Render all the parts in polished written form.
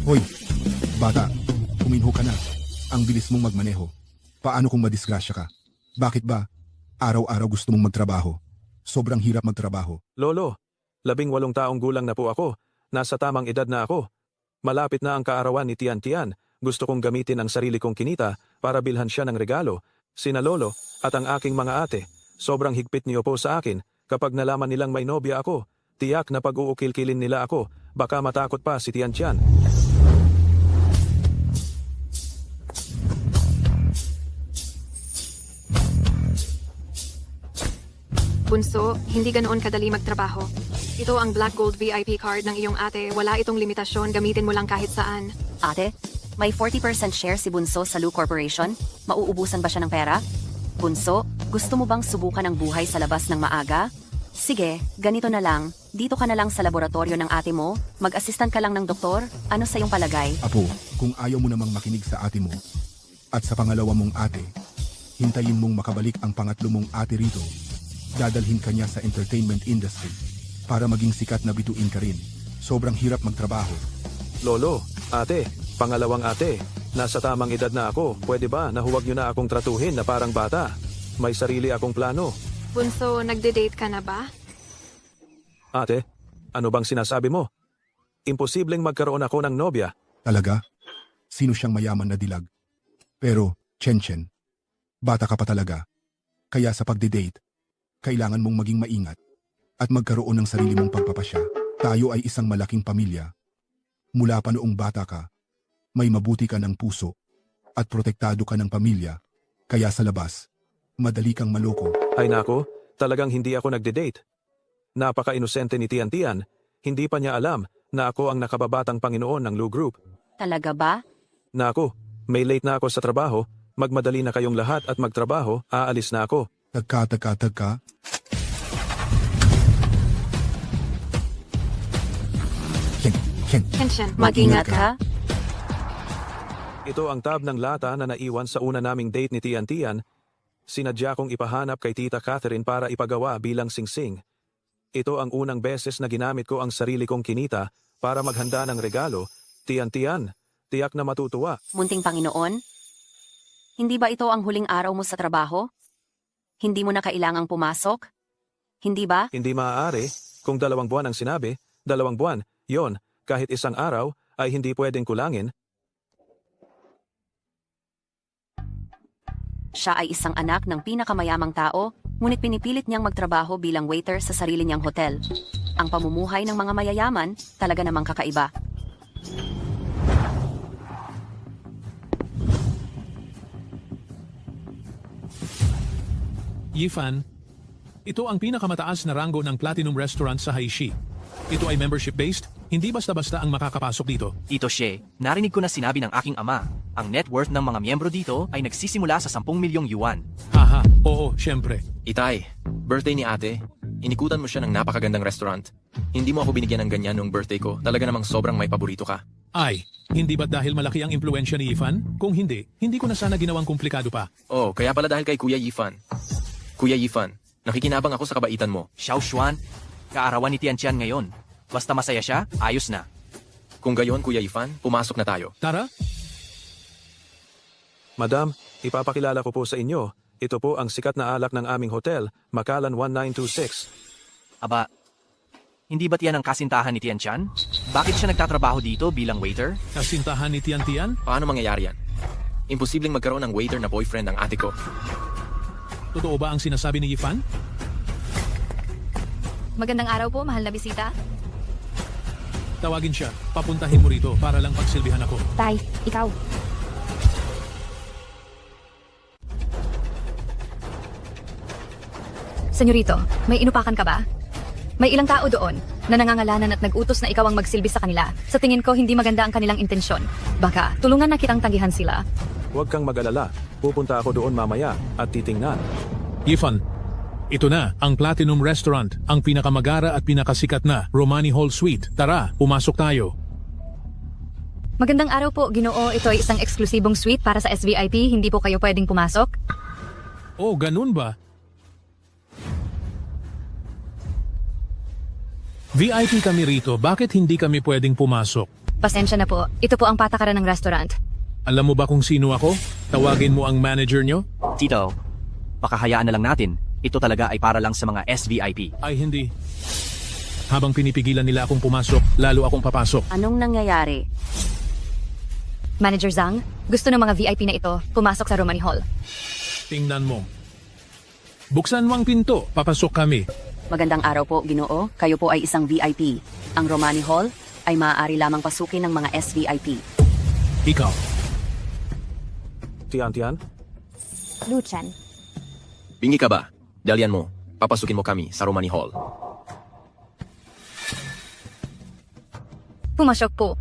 Hoy, bata, kuminho ka na. Ang bilis mong magmaneho. Paano kung madisgrasya ka? Bakit ba? Araw-araw gusto mong magtrabaho. Sobrang hirap magtrabaho. Lolo, 18 taong gulang na po ako. Nasa tamang edad na ako. Malapit na ang kaarawan ni Tian Tian. Gusto kong gamitin ang sarili kong kinita para bilhan siya ng regalo. Sina Lolo at ang aking mga ate. Sobrang higpit niyo po sa akin. Kapag nalaman nilang may nobya ako, tiyak na pag-uukil-kilin nila ako. Baka matakot pa si Tian Tian. Bunso, hindi ganoon kadali magtrabaho. Ito ang Black Gold VIP card ng iyong ate. Wala itong limitasyon, gamitin mo lang kahit saan. Ate, may 40% share si Bunso sa Lu Corporation? Mauubusan ba siya ng pera? Bunso, gusto mo bang subukan ang buhay sa labas ng maaga? Sige, ganito na lang. Dito ka na lang sa laboratorio ng ate mo. Mag-assistant ka lang ng doktor. Ano sa iyong palagay? Apo, kung ayaw mo namang makinig sa ate mo, at sa pangalawa mong ate, hintayin mong makabalik ang pangatlo mong ate rito. Dadalhin ka niya sa entertainment industry para maging sikat na bituin ka rin. Sobrang hirap magtrabaho. Lolo, ate, pangalawang ate, nasa tamang edad na ako. Pwede ba na huwag niyo na akong tratuhin na parang bata? May sarili akong plano. Bunso, nagde-date ka na ba? Ate, ano bang sinasabi mo? Imposibleng magkaroon ako ng nobya. Talaga? Sino siyang mayaman na dilag? Pero, Chen, bata ka pa talaga. Kaya sa pagde-date, kailangan mong maging maingat at magkaroon ng sarili mong pagpapasya. Tayo ay isang malaking pamilya. Mula pa noong bata ka, may mabuti ka ng puso at protektado ka ng pamilya. Kaya sa labas, madali kang maloko. Ay nako, talagang hindi ako nagde-date. Napaka-inosente ni Tian Tian, hindi pa niya alam na ako ang nakababatang Panginoon ng Lu Group. Talaga ba? Nako, may late na ako sa trabaho, magmadali na kayong lahat at magtrabaho, aalis na ako. Tagka. Ken. Kenshin, Mag-ingat ka. Ito ang tab ng lata na naiwan sa una naming date ni Tian Tian. Sinadya kong ipahanap kay Tita Catherine para ipagawa bilang singsing. Ito ang unang beses na ginamit ko ang sarili kong kinita para maghanda ng regalo. Tian Tian, tiyak na matutuwa. Munting Panginoon? Hindi ba ito ang huling araw mo sa trabaho? Hindi mo na kailangang pumasok? Hindi ba? Hindi maaari. Kung 2 buwan ang sinabi, 2 buwan, yon, kahit isang araw, ay hindi pwedeng kulangin. Siya ay isang anak ng pinakamayamang tao, ngunit pinipilit niyang magtrabaho bilang waiter sa sarili niyang hotel. Ang pamumuhay ng mga mayayaman, talaga namang kakaiba. Yifan, ito ang pinakamataas na ranggo ng Platinum Restaurant sa Haishi. Ito ay membership-based, hindi basta-basta ang makakapasok dito. Ito siya, narinig ko na sinabi ng aking ama. Ang net worth ng mga miyembro dito ay nagsisimula sa 10 milyong yuan. Haha, oo, syempre. Itay, birthday ni ate. Inikutan mo siya ng napakagandang restaurant. Hindi mo ako binigyan ng ganyan nung birthday ko. Talaga namang sobrang may paborito ka. Ay, hindi ba't dahil malaki ang impluensya ni Yifan? Kung hindi, hindi ko na sana ginawang komplikado pa. Oh, kaya pala dahil kay Kuya Yifan. Kuya Yifan, nakikinabang ako sa kabaitan mo. Xiao Xuan, kaarawan ni Tian Tian ngayon. Basta masaya siya, ayos na. Kung gayon, Kuya Yifan, pumasok na tayo. Tara, Madam, ipapakilala ko po sa inyo. Ito po ang sikat na alak ng aming hotel, Makalan 1926. Aba, hindi ba't yan ang kasintahan ni Tian Tian? Bakit siya nagtatrabaho dito bilang waiter? kasintahan ni Tian Tian? Paano mangyayari yan? Imposibleng magkaroon ng waiter na boyfriend ng ate ko. Totoo ba ang sinasabi ni Yifan? Magandang araw po, mahal na bisita. Tawagin siya, papuntahin mo rito para lang pagsilbihan ako. Tay, ikaw. Senyorito, may inupakan ka ba? May ilang tao doon na nangangalanan at nag-utos na ikaw ang magsilbi sa kanila. Sa tingin ko, hindi maganda ang kanilang intensyon. Baka, tulungan na kitang tanggihan sila. Huwag kang mag-alala. Pupunta ako doon mamaya at titingnan. Yifan, ito na ang Platinum Restaurant, ang pinakamagara at pinakasikat na Romani Hall Suite. Tara, pumasok tayo. Magandang araw po, Ginoo. Ito ay isang eksklusibong suite para sa SVIP. Hindi po kayo pwedeng pumasok. Oh, ganun ba? VIP kami rito, bakit hindi kami pwedeng pumasok? Pasensya na po. Ito po ang patakaran ng restaurant. Alam mo ba kung sino ako? Tawagin mo ang manager nyo? Tito, pakahayaan na lang natin. Ito talaga ay para lang sa mga SVIP. Ay hindi. Habang pinipigilan nila akong pumasok, lalo akong papasok. Anong nangyayari? Manager Zhang, gusto ng mga VIP na ito pumasok sa Romani Hall. Tingnan mo. Buksan mo ang pinto, papasok kami. Magandang araw po, Ginoo. Kayo po ay isang VIP. Ang Romani Hall ay maaari lamang pasukin ng mga SVIP. Ikaw. Tian-Tian? Luchan. Bingi ka ba? Dalian mo. Papasukin mo kami sa Romani Hall. Pumasok po.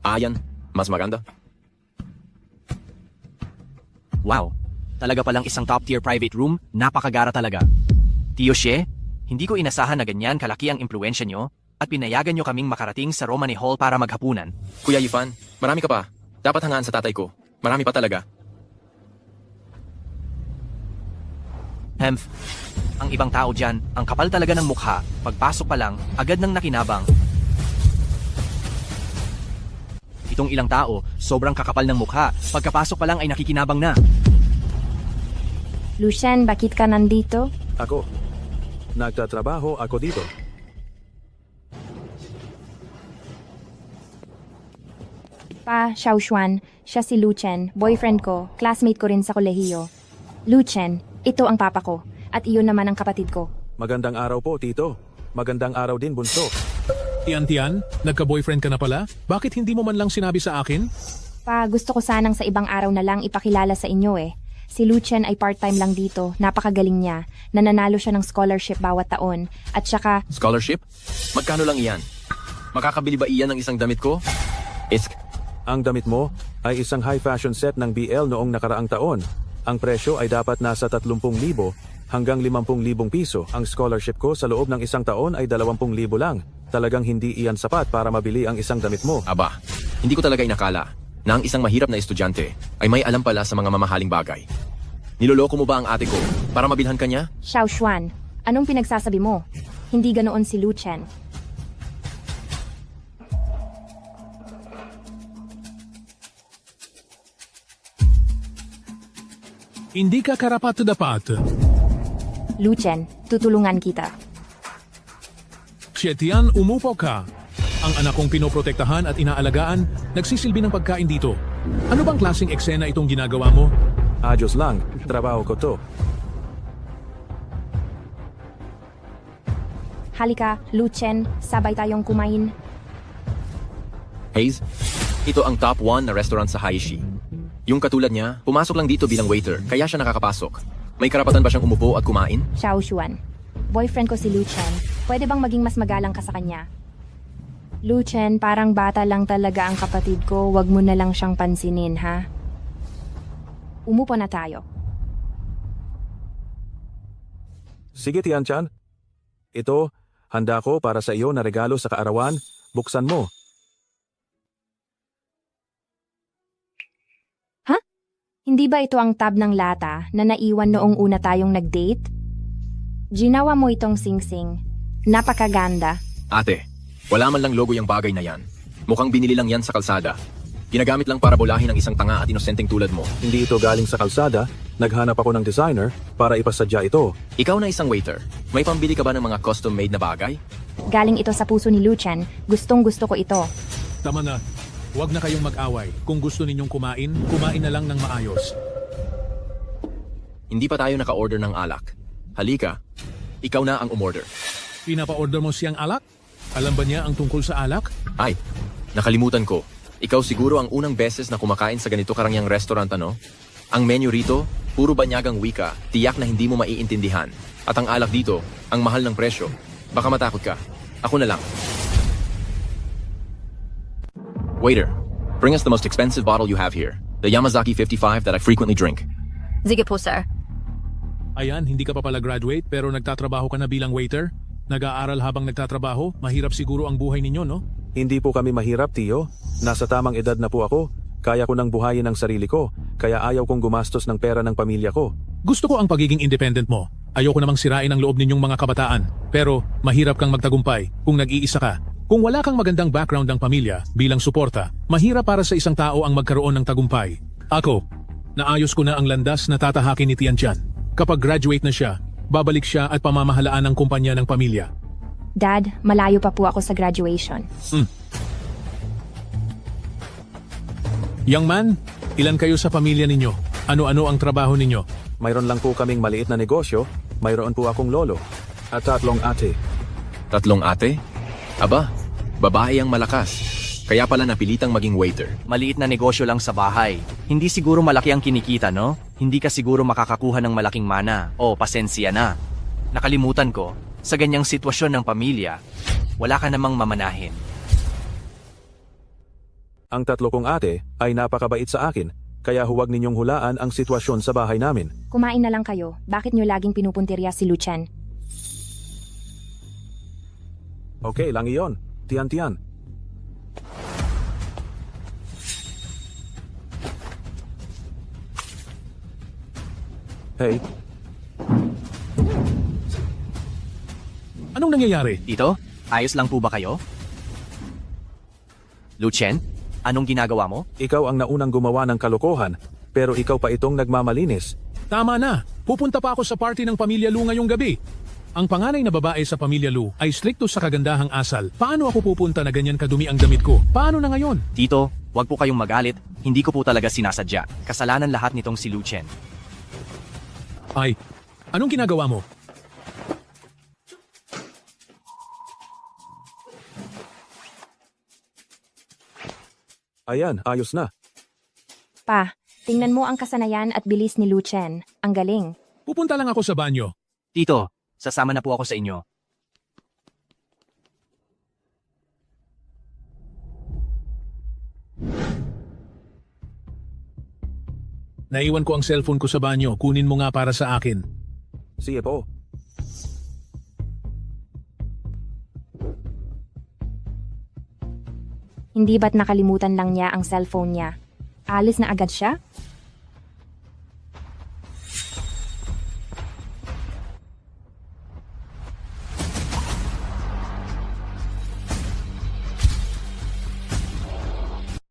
Ayan, mas maganda. Wow, talaga palang isang top-tier private room, napakagara talaga. Tio Xie, hindi ko inasahan na ganyan kalaki ang impluensya nyo at pinayagan nyo kaming makarating sa Romani Hall para maghapunan. Kuya Yifan, marami ka pa. Dapat hangaan sa tatay ko. Marami pa talaga. Hemph, ang ibang tao dyan, ang kapal talaga ng mukha, pagpasok pa lang, agad nang nakinabang. Itong ilang tao, sobrang kakapal ng mukha, pagkapasok pa lang ay nakikinabang na. Luchan, bakit ka nandito? Ako. Nagtatrabaho ako dito. Pa, Xiaoshuan. Siya si Luchan, boyfriend ko, classmate ko rin sa kolehiyo. Luchan, ito ang papa ko, at iyon naman ang kapatid ko. Magandang araw po, Tito. Magandang araw din, Bunso. Tian-Tian, nagka-boyfriend ka na pala? Bakit hindi mo man lang sinabi sa akin? Pa, gusto ko sanang sa ibang araw na lang ipakilala sa inyo eh. Si Luchan ay part-time lang dito, napakagaling niya, nananalo siya ng scholarship bawat taon, at saka, Scholarship? Magkano lang iyan? Makakabili ba iyan ng isang damit ko? Isk. Ang damit mo ay isang high fashion set ng BL noong nakaraang taon. Ang presyo ay dapat nasa 30,000 hanggang 50,000 piso. Ang scholarship ko sa loob ng isang taon ay 20,000 lang. Talagang hindi iyan sapat para mabili ang isang damit mo. Aba, hindi ko talaga inakala na ang isang mahirap na estudyante ay may alam pala sa mga mamahaling bagay. Niloloko mo ba ang ate ko para mabilhan ka niya? Xiaoshuan, anong pinagsasabi mo? Hindi ganoon si Luchan. Hindi ka karapat-dapat. Luchan, tutulungan kita. Tian, umupo ka. Ang anak kong pinoprotektahan at inaalagaan, nagsisilbi ng pagkain dito. Ano bang klaseng eksena itong ginagawa mo? Ayos lang, trabaho ko to. Halika, Luchan, sabay tayong kumain. Hayes, ito ang top 1 na restaurant sa Haishi. Yung katulad niya, pumasok lang dito bilang waiter, kaya siya nakakapasok. May karapatan ba siyang umupo at kumain? Xiaoshuan, boyfriend ko si Luchan. Pwede bang maging mas magalang ka sa kanya? Luchan, parang bata lang talaga ang kapatid ko. Wag mo na lang siyang pansinin, ha? Umupo na tayo. Sige, Tian-chan. Ito, handa ko para sa iyo na regalo sa kaarawan. Buksan mo. Hindi ba ito ang tab ng lata na naiwan noong una tayong nag-date? Ginawa mo itong singsing. Napakaganda. Ate, wala man lang logo yung bagay na yan. Mukhang binili lang yan sa kalsada. Ginagamit lang para bulahin ang isang tanga at inosenteng tulad mo. Hindi ito galing sa kalsada. Naghanap ako ng designer para ipasadya ito. Ikaw na isang waiter. May pambili ka ba ng mga custom-made na bagay? Galing ito sa puso ni Luchan. Gustong gusto ko ito. Tama na. Huwag na kayong mag-away. Kung gusto ninyong kumain, kumain na lang ng maayos. Hindi pa tayo naka-order ng alak. Halika, ikaw na ang umorder. Pinapa-order mo siyang alak? Alam ba niya ang tungkol sa alak? Ay, nakalimutan ko. Ikaw siguro ang unang beses na kumakain sa ganito karangyang restaurant, ano? Ang menu rito, puro banyagang wika, tiyak na hindi mo maiintindihan. At ang alak dito, ang mahal ng presyo. Baka matakot ka. Ako na lang. Waiter, bring us the most expensive bottle you have here. The Yamazaki 55 that I frequently drink. Sige po, sir. Ayan, hindi ka pa pala graduate pero nagtatrabaho ka na bilang waiter? Nag-aaral habang nagtatrabaho? Mahirap siguro ang buhay ninyo, no? Hindi po kami mahirap, Tio. Nasa tamang edad na po ako. Kaya ko nang buhayin ang sarili ko. Kaya ayaw kong gumastos ng pera ng pamilya ko. Gusto ko ang pagiging independent mo. Ayoko namang sirain ang loob ninyong mga kabataan. Pero mahirap kang magtagumpay kung nag-iisa ka. Kung wala kang magandang background ng pamilya bilang suporta, mahirap para sa isang tao ang magkaroon ng tagumpay. Ako, naayos ko na ang landas na tatahakin ni Tiantian. Kapag graduate na siya, babalik siya at pamamahalaan ang kumpanya ng pamilya. Dad, malayo pa po ako sa graduation. Young man, ilan kayo sa pamilya ninyo? Ano-ano ang trabaho ninyo? Mayroon lang po kaming maliit na negosyo, mayroon po akong lolo, at 3 ate. 3 ate? Aba, babae ang malakas. Kaya pala napilitang maging waiter. Maliit na negosyo lang sa bahay. Hindi siguro malaki ang kinikita, no? Hindi ka siguro makakakuha ng malaking mana. O, pasensya na. Nakalimutan ko, sa ganyang sitwasyon ng pamilya, wala ka namang mamanahin. Ang 3 kong ate ay napakabait sa akin, kaya huwag ninyong hulaan ang sitwasyon sa bahay namin. Kumain na lang kayo. Bakit nyo laging pinupuntirya si Lucien? Okay lang iyon, Tian. Hey, Anong nangyayari? Tito, ayos lang po ba kayo? Lucien, anong ginagawa mo? ikaw ang naunang gumawa ng kalokohan, pero ikaw pa itong nagmamalinis. Tama na. Pupunta pa ako sa party ng Pamilya Lu ngayong gabi. Ang panganay na babae sa Pamilya Lu ay strikto sa kagandahang asal. Paano ako pupunta na ganyan kadumi ang damit ko? Paano na ngayon? Tito, wag po kayong magalit. Hindi ko po talaga sinasadya. Kasalanan lahat nitong si Lucien. Ay, anong ginagawa mo? Ayan, ayos na. Pa, tingnan mo ang kasanayan at bilis ni Lucien. Ang galing. Pupunta lang ako sa banyo. Tito, sasama na po ako sa inyo. Naiwan ko ang cellphone ko sa banyo. Kunin mo nga para sa akin. Sige po. Hindi ba't nakalimutan lang niya ang cellphone niya? Alis na agad siya?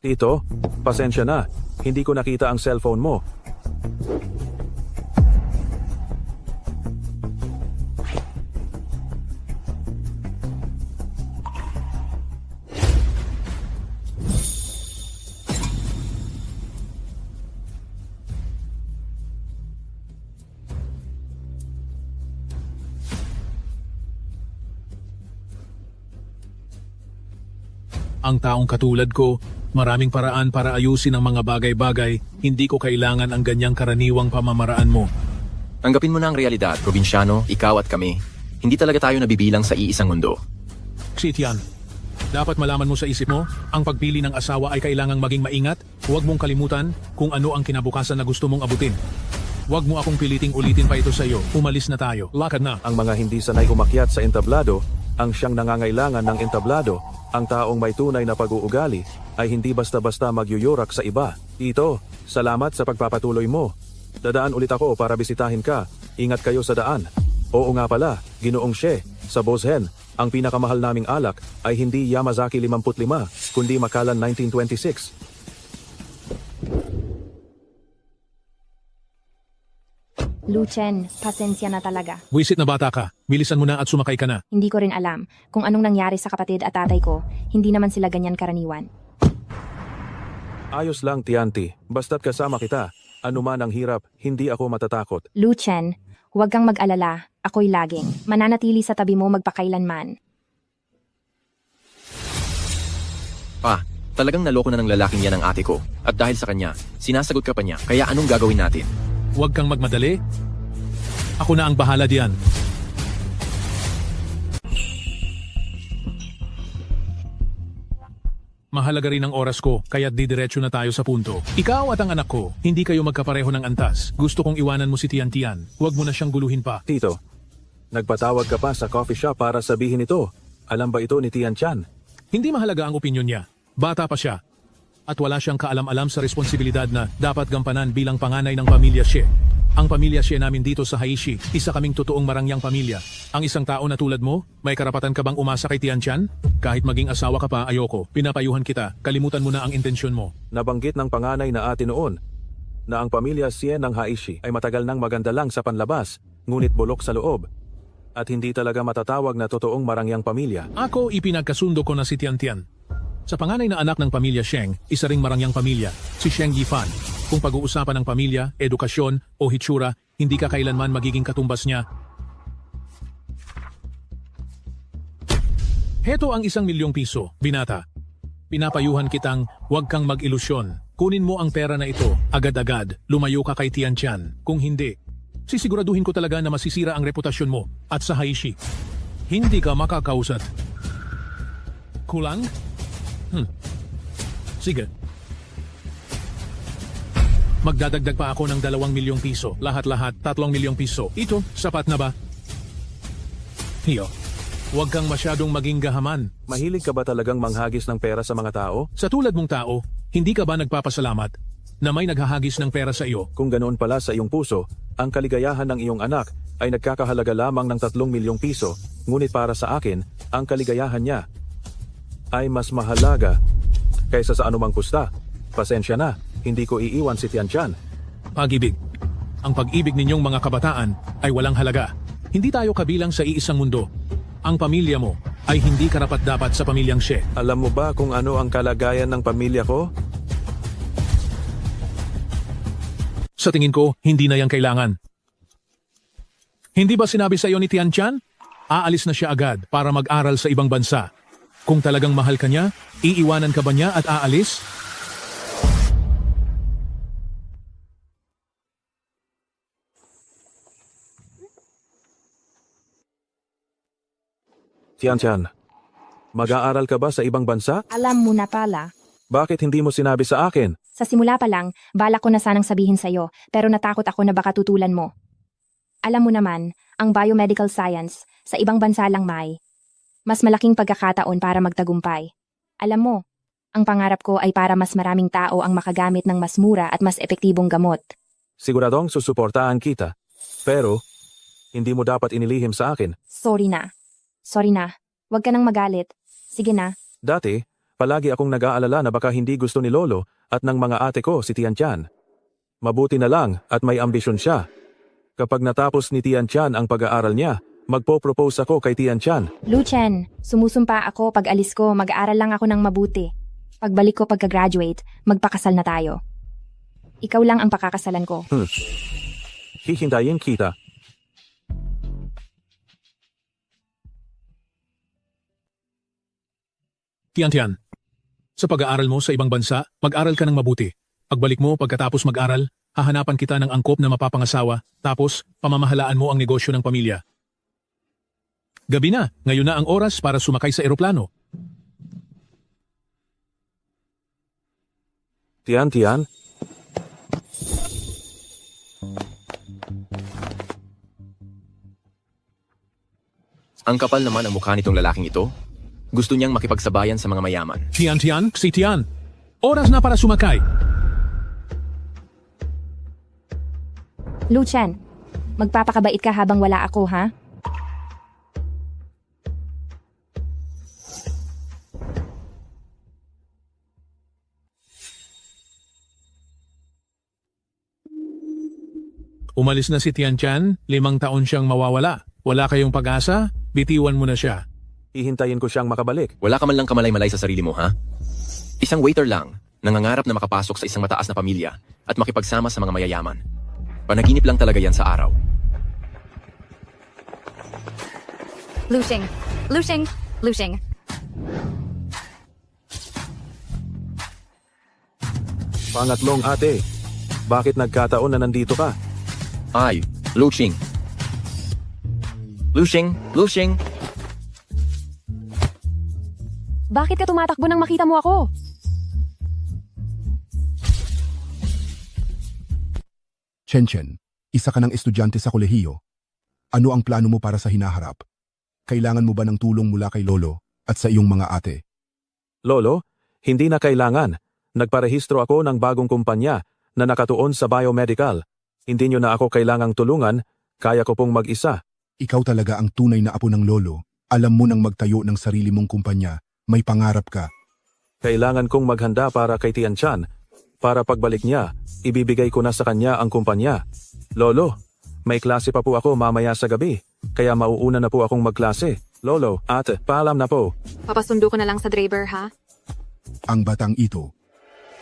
Tito, pasensya na. Hindi ko nakita ang cellphone mo. Ang taong katulad ko, maraming paraan para ayusin ang mga bagay-bagay. Hindi ko kailangan ang ganyang karaniwang pamamaraan mo. Tanggapin mo na ang realidad, probinsyano, ikaw at kami. Hindi talaga tayo nabibilang sa iisang mundo. Xitian, dapat malaman mo sa isip mo, ang pagpili ng asawa ay kailangang maging maingat. Huwag mong kalimutan kung ano ang kinabukasan na gusto mong abutin. Huwag mo akong piliting ulitin pa ito sa iyo. Umalis na tayo. Lakad na. Ang mga hindi sanay umakyat sa entablado, ang siyang nangangailangan ng entablado, ang taong may tunay na pag-uugali, ay hindi basta-basta magyuyurak sa iba. Tito, salamat sa pagpapatuloy mo. Dadaan ulit ako para bisitahin ka. Ingat kayo sa daan. Oo nga pala, Ginoong She, sa Boshen, ang pinakamahal naming alak ay hindi Yamazaki 55, kundi Macallan 1926. Lucien, pasensya na talaga. Wisit na bata ka. Bilisan mo na at sumakay ka na. Hindi ko rin alam kung anong nangyari sa kapatid at tatay ko. Hindi naman sila ganyan karaniwan. Ayos lang, Tianti. Basta't kasama kita. Ano man ang hirap, hindi ako matatakot. Lucien, huwag kang mag-alala. Ako'y laging mananatili sa tabi mo magpakailanman. Pa, talagang naloko na ng lalaking yan ang ate ko. At dahil sa kanya, sinasagot ka pa niya. Kaya anong gagawin natin? Huwag kang magmadali. Ako na ang bahala diyan. Mahalaga rin ang oras ko, kaya't didiretso na tayo sa punto. Ikaw at ang anak ko, hindi kayo magkapareho ng antas. Gusto kong iwanan mo si Tian. Huwag mo na siyang guluhin pa. Tito, nagpatawag ka pa sa coffee shop para sabihin ito. Alam ba ito ni Tian Chan? Hindi mahalaga ang opinyon niya. Bata pa siya. At wala siyang kaalam-alam sa responsibilidad na dapat gampanan bilang panganay ng pamilya siya. Ang pamilya siya namin dito sa Haishi, isa kaming totoong marangyang pamilya. Ang isang tao na tulad mo, may karapatan ka bang umasa kay Tianchan? Kahit maging asawa ka pa, ayoko. Pinapayuhan kita, kalimutan mo na ang intensyon mo. Nabanggit ng panganay na ate noon na ang pamilya Sien ng Haishi ay matagal nang maganda lang sa panlabas, ngunit bulok sa loob. At hindi talaga matatawag na totoong marangyang pamilya. Ako ipinagkasundo ko na si Tiantian. Sa panganay na anak ng pamilya Sheng, isa ring marangyang pamilya, si Sheng Yifan. Kung pag-uusapan ng pamilya, edukasyon o hitsura, hindi ka kailanman magiging katumbas niya. Heto ang 1 milyong piso, binata. Pinapayuhan kitang huwag kang mag-ilusyon. Kunin mo ang pera na ito, agad-agad, lumayo ka kay Tianchan. Kung hindi, sisiguraduhin ko talaga na masisira ang reputasyon mo at sa Haishi. Hindi ka makakausat. Kulang? Sige. Magdadagdag pa ako ng 2 milyong piso. Lahat-lahat, 3 milyong piso. Ito, sapat na ba? Hiyo, huwag kang masyadong maging gahaman. Mahilig ka ba talagang manghagis ng pera sa mga tao? Sa tulad mong tao, hindi ka ba nagpapasalamat na may naghahagis ng pera sa iyo? Kung ganoon pala sa iyong puso, ang kaligayahan ng iyong anak ay nagkakahalaga lamang ng 3 milyong piso, ngunit para sa akin, ang kaligayahan niya ay mas mahalaga kaysa sa anumang pusta. Pasensya na, hindi ko iiwan si Tianchan. Pag-ibig. Ang pag-ibig ninyong mga kabataan ay walang halaga. Hindi tayo kabilang sa iisang mundo. Ang pamilya mo ay hindi karapat-dapat sa pamilyang She. Alam mo ba kung ano ang kalagayan ng pamilya ko? Sa tingin ko, hindi na yan kailangan. Hindi ba sinabi sa iyo ni Tianchan? Aalis na siya agad para mag-aral sa ibang bansa. Kung talagang mahal ka niya, iiwanan ka ba niya at aalis? Tianchan, mag-aaral ka ba sa ibang bansa? Alam mo na pala. Bakit hindi mo sinabi sa akin? Sa simula pa lang, balak ko na sanang sabihin sa'yo, pero natakot ako na baka tutulan mo. Alam mo naman, ang biomedical science, sa ibang bansa lang mas malaking pagkakataon para magtagumpay. Alam mo, ang pangarap ko ay para mas maraming tao ang makagamit ng mas mura at mas epektibong gamot. Siguradong susuportahan kita. Pero, hindi mo dapat inilihim sa akin. Sorry na. Huwag ka nang magalit. Sige na. Dati, palagi akong nag-aalala na baka hindi gusto ni Lolo at ng mga ate ko si Tianchan. Mabuti na lang at may ambisyon siya. Kapag natapos ni Tianchan ang pag-aaral niya, magpo-propose ako kay Tianchan. Luchen, sumusumpa ako pag alis ko, mag-aaral lang ako ng mabuti. Pagbalik ko pagka-graduate, magpakasal na tayo. Ikaw lang ang pakakasalan ko. Hihintayin kita. Tiantian, sa pag-aaral mo sa ibang bansa, mag-aral ka ng mabuti. Pagbalik mo pagkatapos mag-aral, hahanapan kita ng angkop na mapapangasawa, tapos pamamahalaan mo ang negosyo ng pamilya. Gabi na, ngayon na ang oras para sumakay sa eroplano. Tian. Ang kapal naman ang mukha nitong lalaking ito. Gusto niyang makipagsabayan sa mga mayaman. Tian, si Tian. Oras na para sumakay. Luchen, magpapakabait ka habang wala ako, ha? Umalis na si Tianchan, 5 taon siyang mawawala. Wala kayong pag-asa? Bitiwan mo na siya. Hihintayin ko siyang makabalik. Wala ka man lang kamalay-malay sa sarili mo, ha? Isang waiter lang, nangangarap na makapasok sa isang mataas na pamilya at makipagsama sa mga mayayaman. Panaginip lang talaga yan sa araw. Lushing. Pangatlong ate, bakit nagkataon na nandito ka? Ay, Lushing. Bakit ka tumatakbo nang makita mo ako? Chen, isa ka ng estudyante sa kolehiyo. Ano ang plano mo para sa hinaharap? Kailangan mo ba ng tulong mula kay Lolo at sa iyong mga ate? Lolo, hindi na kailangan. Nagparehistro ako ng bagong kumpanya na nakatuon sa biomedical. Hindi nyo na ako kailangang tulungan, kaya ko pong mag-isa. Ikaw talaga ang tunay na apo ng lolo. Alam mo nang magtayo ng sarili mong kumpanya. May pangarap ka. Kailangan kong maghanda para kay Tianchan. Para pagbalik niya, ibibigay ko na sa kanya ang kumpanya. Lolo, may klase pa po ako mamaya sa gabi, kaya mauuna na po akong magklase. Lolo, ate, paalam na po. Papasundo ko na lang sa driver, ha? Ang batang ito.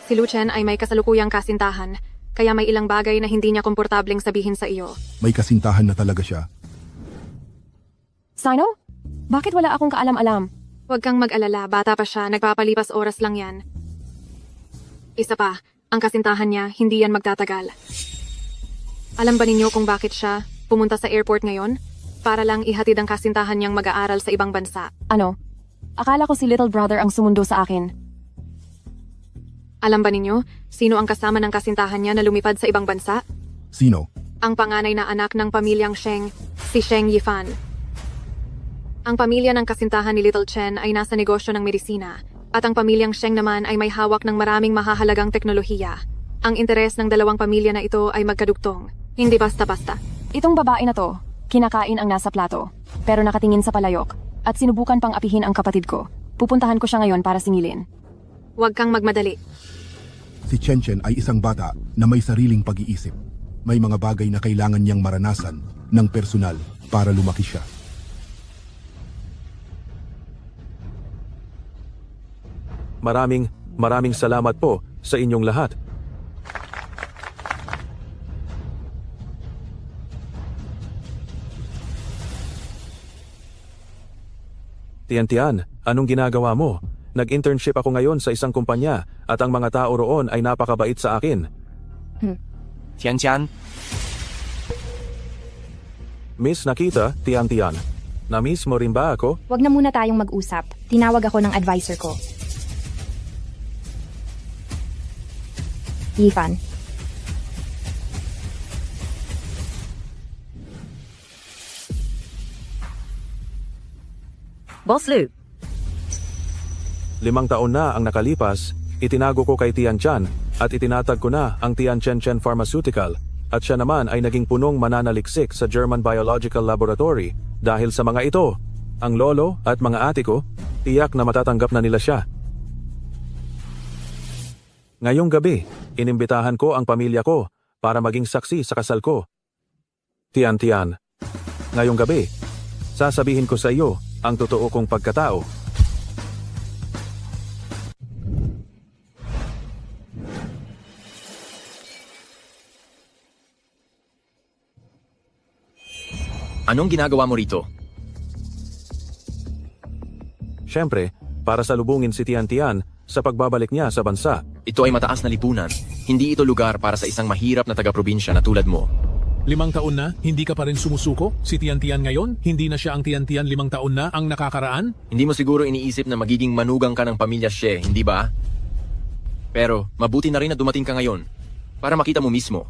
Si Lucien ay may kasalukuyang kasintahan, kaya may ilang bagay na hindi niya komportableng sabihin sa iyo. May kasintahan na talaga siya. Sino? Bakit wala akong kaalam-alam? Huwag kang mag-alala, bata pa siya, nagpapalipas oras lang yan. Isa pa, ang kasintahan niya, hindi yan magtatagal. Alam ba ninyo kung bakit siya pumunta sa airport ngayon? Para lang ihatid ang kasintahan niyang mag-aaral sa ibang bansa. Ano? Akala ko si little brother ang sumundo sa akin. Alam ba ninyo, sino ang kasama ng kasintahan niya na lumipad sa ibang bansa? Sino? Ang panganay na anak ng pamilyang Sheng, si Sheng Yifan. Ang pamilya ng kasintahan ni Little Chen ay nasa negosyo ng medisina, at ang pamilyang Sheng naman ay may hawak ng maraming mahahalagang teknolohiya. Ang interes ng dalawang pamilya na ito ay magkadugtong, hindi basta-basta. Itong babae na to, kinakain ang nasa plato, pero nakatingin sa palayok, at sinubukan pang apihin ang kapatid ko. Pupuntahan ko siya ngayon para singilin. Huwag kang magmadali. Si Chen Chen ay isang bata na may sariling pag-iisip. May mga bagay na kailangan niyang maranasan ng personal para lumaki siya. Maraming salamat po sa inyong lahat. Tian, anong ginagawa mo? Nag-internship ako ngayon sa isang kumpanya at ang mga tao roon ay napakabait sa akin. Tianchan, Miss Nakita, Tian. Na-miss mo rin ba ako? Wag na muna tayong mag-usap. Tinawag ako ng advisor ko. Yifan. Boss Lu, 5 taon na ang nakalipas, itinago ko kay Tianchan at itinatag ko na ang Tianchen Pharmaceutical at siya naman ay naging punong mananaliksik sa German Biological Laboratory dahil sa mga ito. Ang lolo at mga ate ko, tiyak na matatanggap na nila siya. Ngayong gabi, inimbitahan ko ang pamilya ko para maging saksi sa kasal ko. Tian, ngayong gabi, sasabihin ko sa iyo ang totoo kong pagkatao. Anong ginagawa mo rito? Siyempre, para salubungin si Tian sa pagbabalik niya sa bansa. Ito ay mataas na lipunan. Hindi ito lugar para sa isang mahirap na taga-probinsya na tulad mo. 5 taon na, hindi ka pa rin sumusuko? Si Tian ngayon, hindi na siya ang Tian 5 taon na ang nakakaraan? Hindi mo siguro iniisip na magiging manugang ka ng pamilya Xie, hindi ba? Pero mabuti na rin na dumating ka ngayon para makita mo mismo.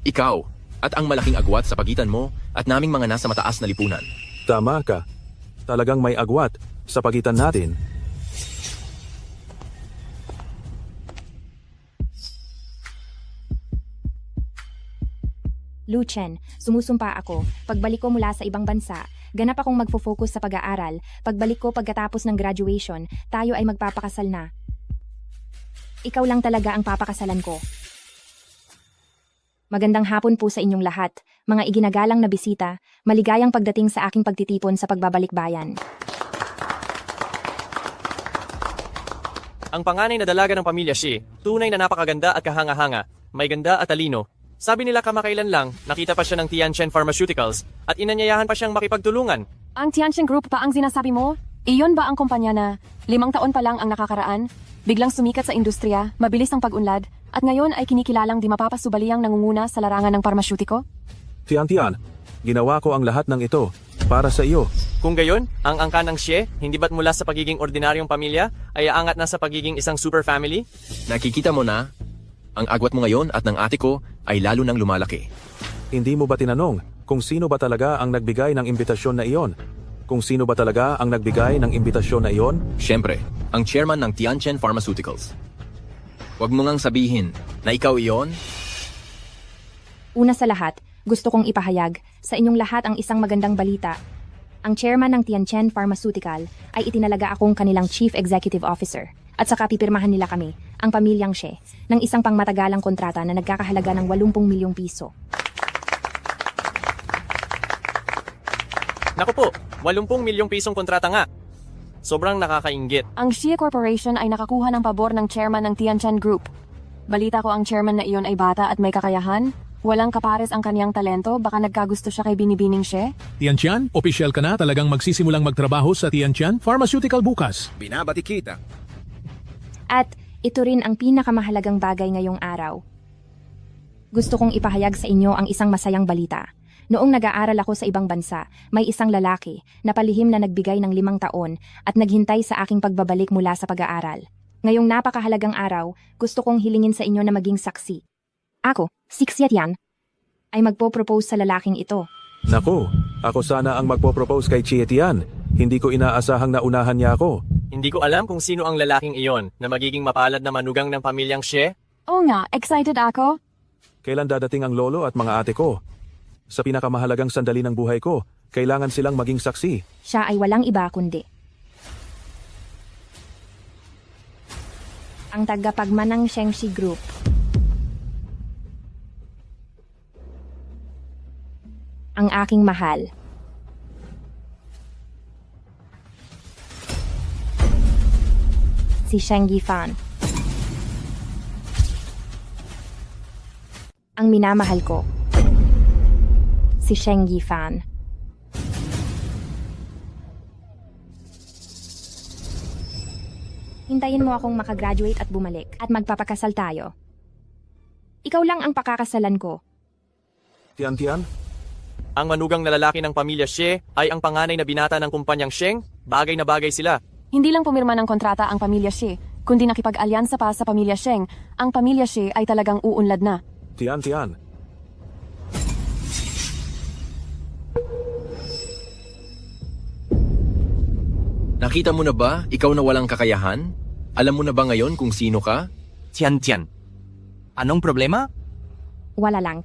Ikaw at ang malaking agwat sa pagitan mo at naming mga nasa mataas na lipunan. Tama ka. Talagang may agwat sa pagitan natin. Lucien, sumusumpa ako. Pagbalik ko mula sa ibang bansa, ganap akong magfo-focus sa pag-aaral. Pagbalik ko pagkatapos ng graduation, tayo ay magpapakasal na. Ikaw lang talaga ang papakasalan ko. Magandang hapon po sa inyong lahat, mga iginagalang na bisita, maligayang pagdating sa aking pagtitipon sa pagbabalik bayan. ang panganay na dalaga ng pamilya Shi, tunay na napakaganda at kahanga-hanga, may ganda at talino. Sabi nila kamakailan lang, nakita pa siya ng Tianchen Pharmaceuticals at inanyayahan pa siyang makipagtulungan. Ang Tianchen Group pa ang sinasabi mo? Iyon ba ang kumpanya na 5 taon pa lang ang nakakaraan? Biglang sumikat sa industriya, mabilis ang pag-unlad, at ngayon ay kinikilalang di mapapasubaliang nangunguna sa larangan ng parmasyutiko? Tian, ginawa ko ang lahat ng ito para sa iyo. Kung gayon, ang angka ng Xie, hindi ba't mula sa pagiging ordinaryong pamilya, ay aangat na sa pagiging isang super family? Nakikita mo na, ang agwat mo ngayon at ng ate ko ay lalo nang lumalaki. Hindi mo ba tinanong kung sino ba talaga ang nagbigay ng imbitasyon na iyon? Kung sino ba talaga ang nagbigay ng imbitasyon na iyon? Siyempre, ang chairman ng Tianchen Pharmaceuticals. Huwag mo ngang sabihin na ikaw iyon. Una sa lahat, gusto kong ipahayag sa inyong lahat ang isang magandang balita. Ang chairman ng Tianchen Pharmaceutical ay itinalaga akong kanilang Chief Executive Officer at saka pipirmahan nila kami, ang pamilyang Xie, ng isang pangmatagalang kontrata na nagkakahalaga ng 80 milyong piso. Naku po, 80 milyong pisong kontrata nga. Sobrang nakakainggit. Ang Xie Corporation ay nakakuha ng pabor ng chairman ng Tianchen Group. Balita ko ang chairman na iyon ay bata at may kakayahan. Walang kapares ang kaniyang talento, baka nagkagusto siya kay Binibining Xie. Tiantian, opisyal ka na talagang magsisimulang magtrabaho sa Tiantian Pharmaceutical bukas. Binabati kita. At ito rin ang pinakamahalagang bagay ngayong araw. Gusto kong ipahayag sa inyo ang isang masayang balita. Noong nag-aaral ako sa ibang bansa, may isang lalaki na palihim na nagbigay ng 5 taon at naghintay sa aking pagbabalik mula sa pag-aaral. Ngayong napakahalagang araw, gusto kong hilingin sa inyo na maging saksi. Ako, si Xietian, ay magpo-propose sa lalaking ito. Naku, ako sana ang magpo-propose kay Chietian. Hindi ko inaasahang naunahan niya ako. Hindi ko alam kung sino ang lalaking iyon na magiging mapalad na manugang ng pamilyang Xie. Oo nga, excited ako. Kailan dadating ang lolo at mga ate ko? Sa pinakamahalagang sandali ng buhay ko, kailangan silang maging saksi. Siya ay walang iba kundi ang tagapagmanang Shengxi Group. Ang aking mahal. Si Sheng Yifan. Ang minamahal ko. Si Sheng Yifan. Hintayin mo akong makagraduate at bumalik at magpapakasal tayo. Ikaw lang ang pakakasalan ko. Tian-Tian? Ang manugang na lalaki ng pamilya Xie ay ang panganay na binata ng kumpanyang Sheng. Bagay na bagay sila. Hindi lang pumirma ng kontrata ang pamilya Xie, kundi nakipag-alyansa pa sa pamilya Sheng. Ang pamilya Xie ay talagang uunlad na. Tian-Tian. Nakita mo na ba, ikaw na walang kakayahan? Alam mo na ba ngayon kung sino ka? Tian-Tian. Anong problema? Wala lang.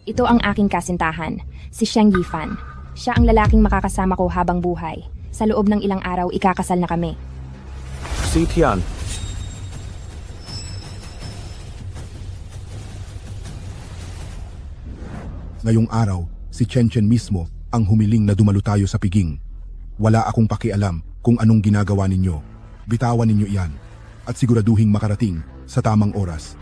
Ito ang aking kasintahan, si Sheng Yifan. Siya ang lalaking makakasama ko habang buhay. Sa loob ng ilang araw, ikakasal na kami. Si Tian. Ngayong araw, si Chen Chen mismo ang humiling na dumalo tayo sa piging. Wala akong pakialam kung anong ginagawa ninyo. Bitawan ninyo iyan at siguraduhing makarating sa tamang oras.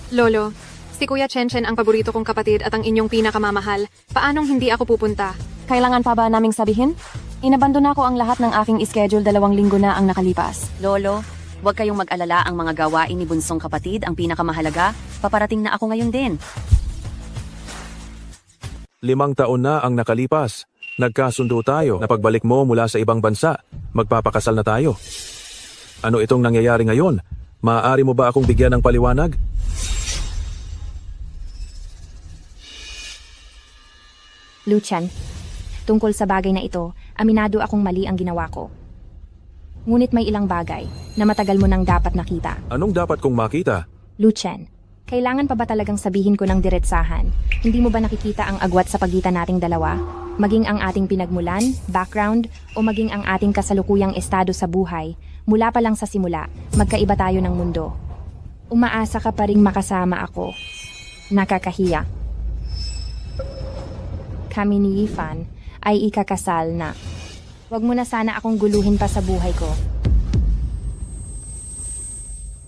Lolo, si Kuya Chen ang paborito kong kapatid at ang inyong pinakamamahal. Paanong hindi ako pupunta? Kailangan pa ba naming sabihin? Inabandona ko ang lahat ng aking schedule 2 linggo na ang nakalipas. Lolo, huwag kayong mag-alala, ang mga gawain ni bunsong kapatid ang pinakamahalaga. Paparating na ako ngayon din. 5 taon na ang nakalipas. Nagkasundo tayo na pagbalik mo mula sa ibang bansa, magpapakasal na tayo. Ano itong nangyayari ngayon? Maaari mo ba akong bigyan ng paliwanag? Luchan, tungkol sa bagay na ito, aminado akong mali ang ginawa ko. Ngunit may ilang bagay na matagal mo nang dapat nakita. Anong dapat kong makita? Luchan, kailangan pa ba talagang sabihin ko ng diretsahan? Hindi mo ba nakikita ang agwat sa pagitan nating dalawa? Maging ang ating pinagmulan, background, o maging ang ating kasalukuyang estado sa buhay, mula pa lang sa simula, magkaiba tayo ng mundo. Umaasa ka pa ring makasama ako. Nakakahiya. Kami ni Yifan ay ikakasal na. Huwag mo na sana akong guluhin pa sa buhay ko.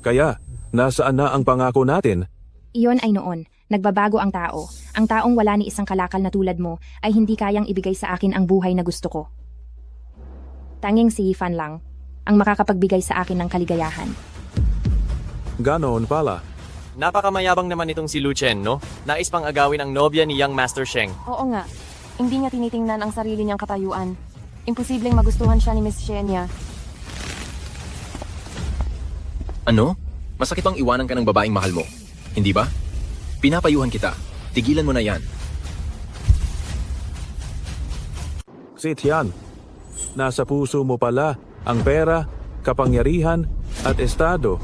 Kaya, nasaan na ang pangako natin? Iyon ay noon. Nagbabago ang tao. Ang taong wala ni isang kalakal na tulad mo ay hindi kayang ibigay sa akin ang buhay na gusto ko. Tanging si Yifan lang ang makakapagbigay sa akin ng kaligayahan. Ganon pala. Napakamayabang naman itong si Lu Chen, no? Nais pang agawin ang nobya ni Young Master Sheng. Oo nga, hindi niya tinitingnan ang sarili niyang katayuan. Imposibleng magustuhan siya ni Miss Xie niya. Ano? Masakit bang iwanan ka ng babaeng mahal mo? Hindi ba? Pinapayuhan kita. Tigilan mo na yan. Si Tian, nasa puso mo pala ang pera, kapangyarihan at estado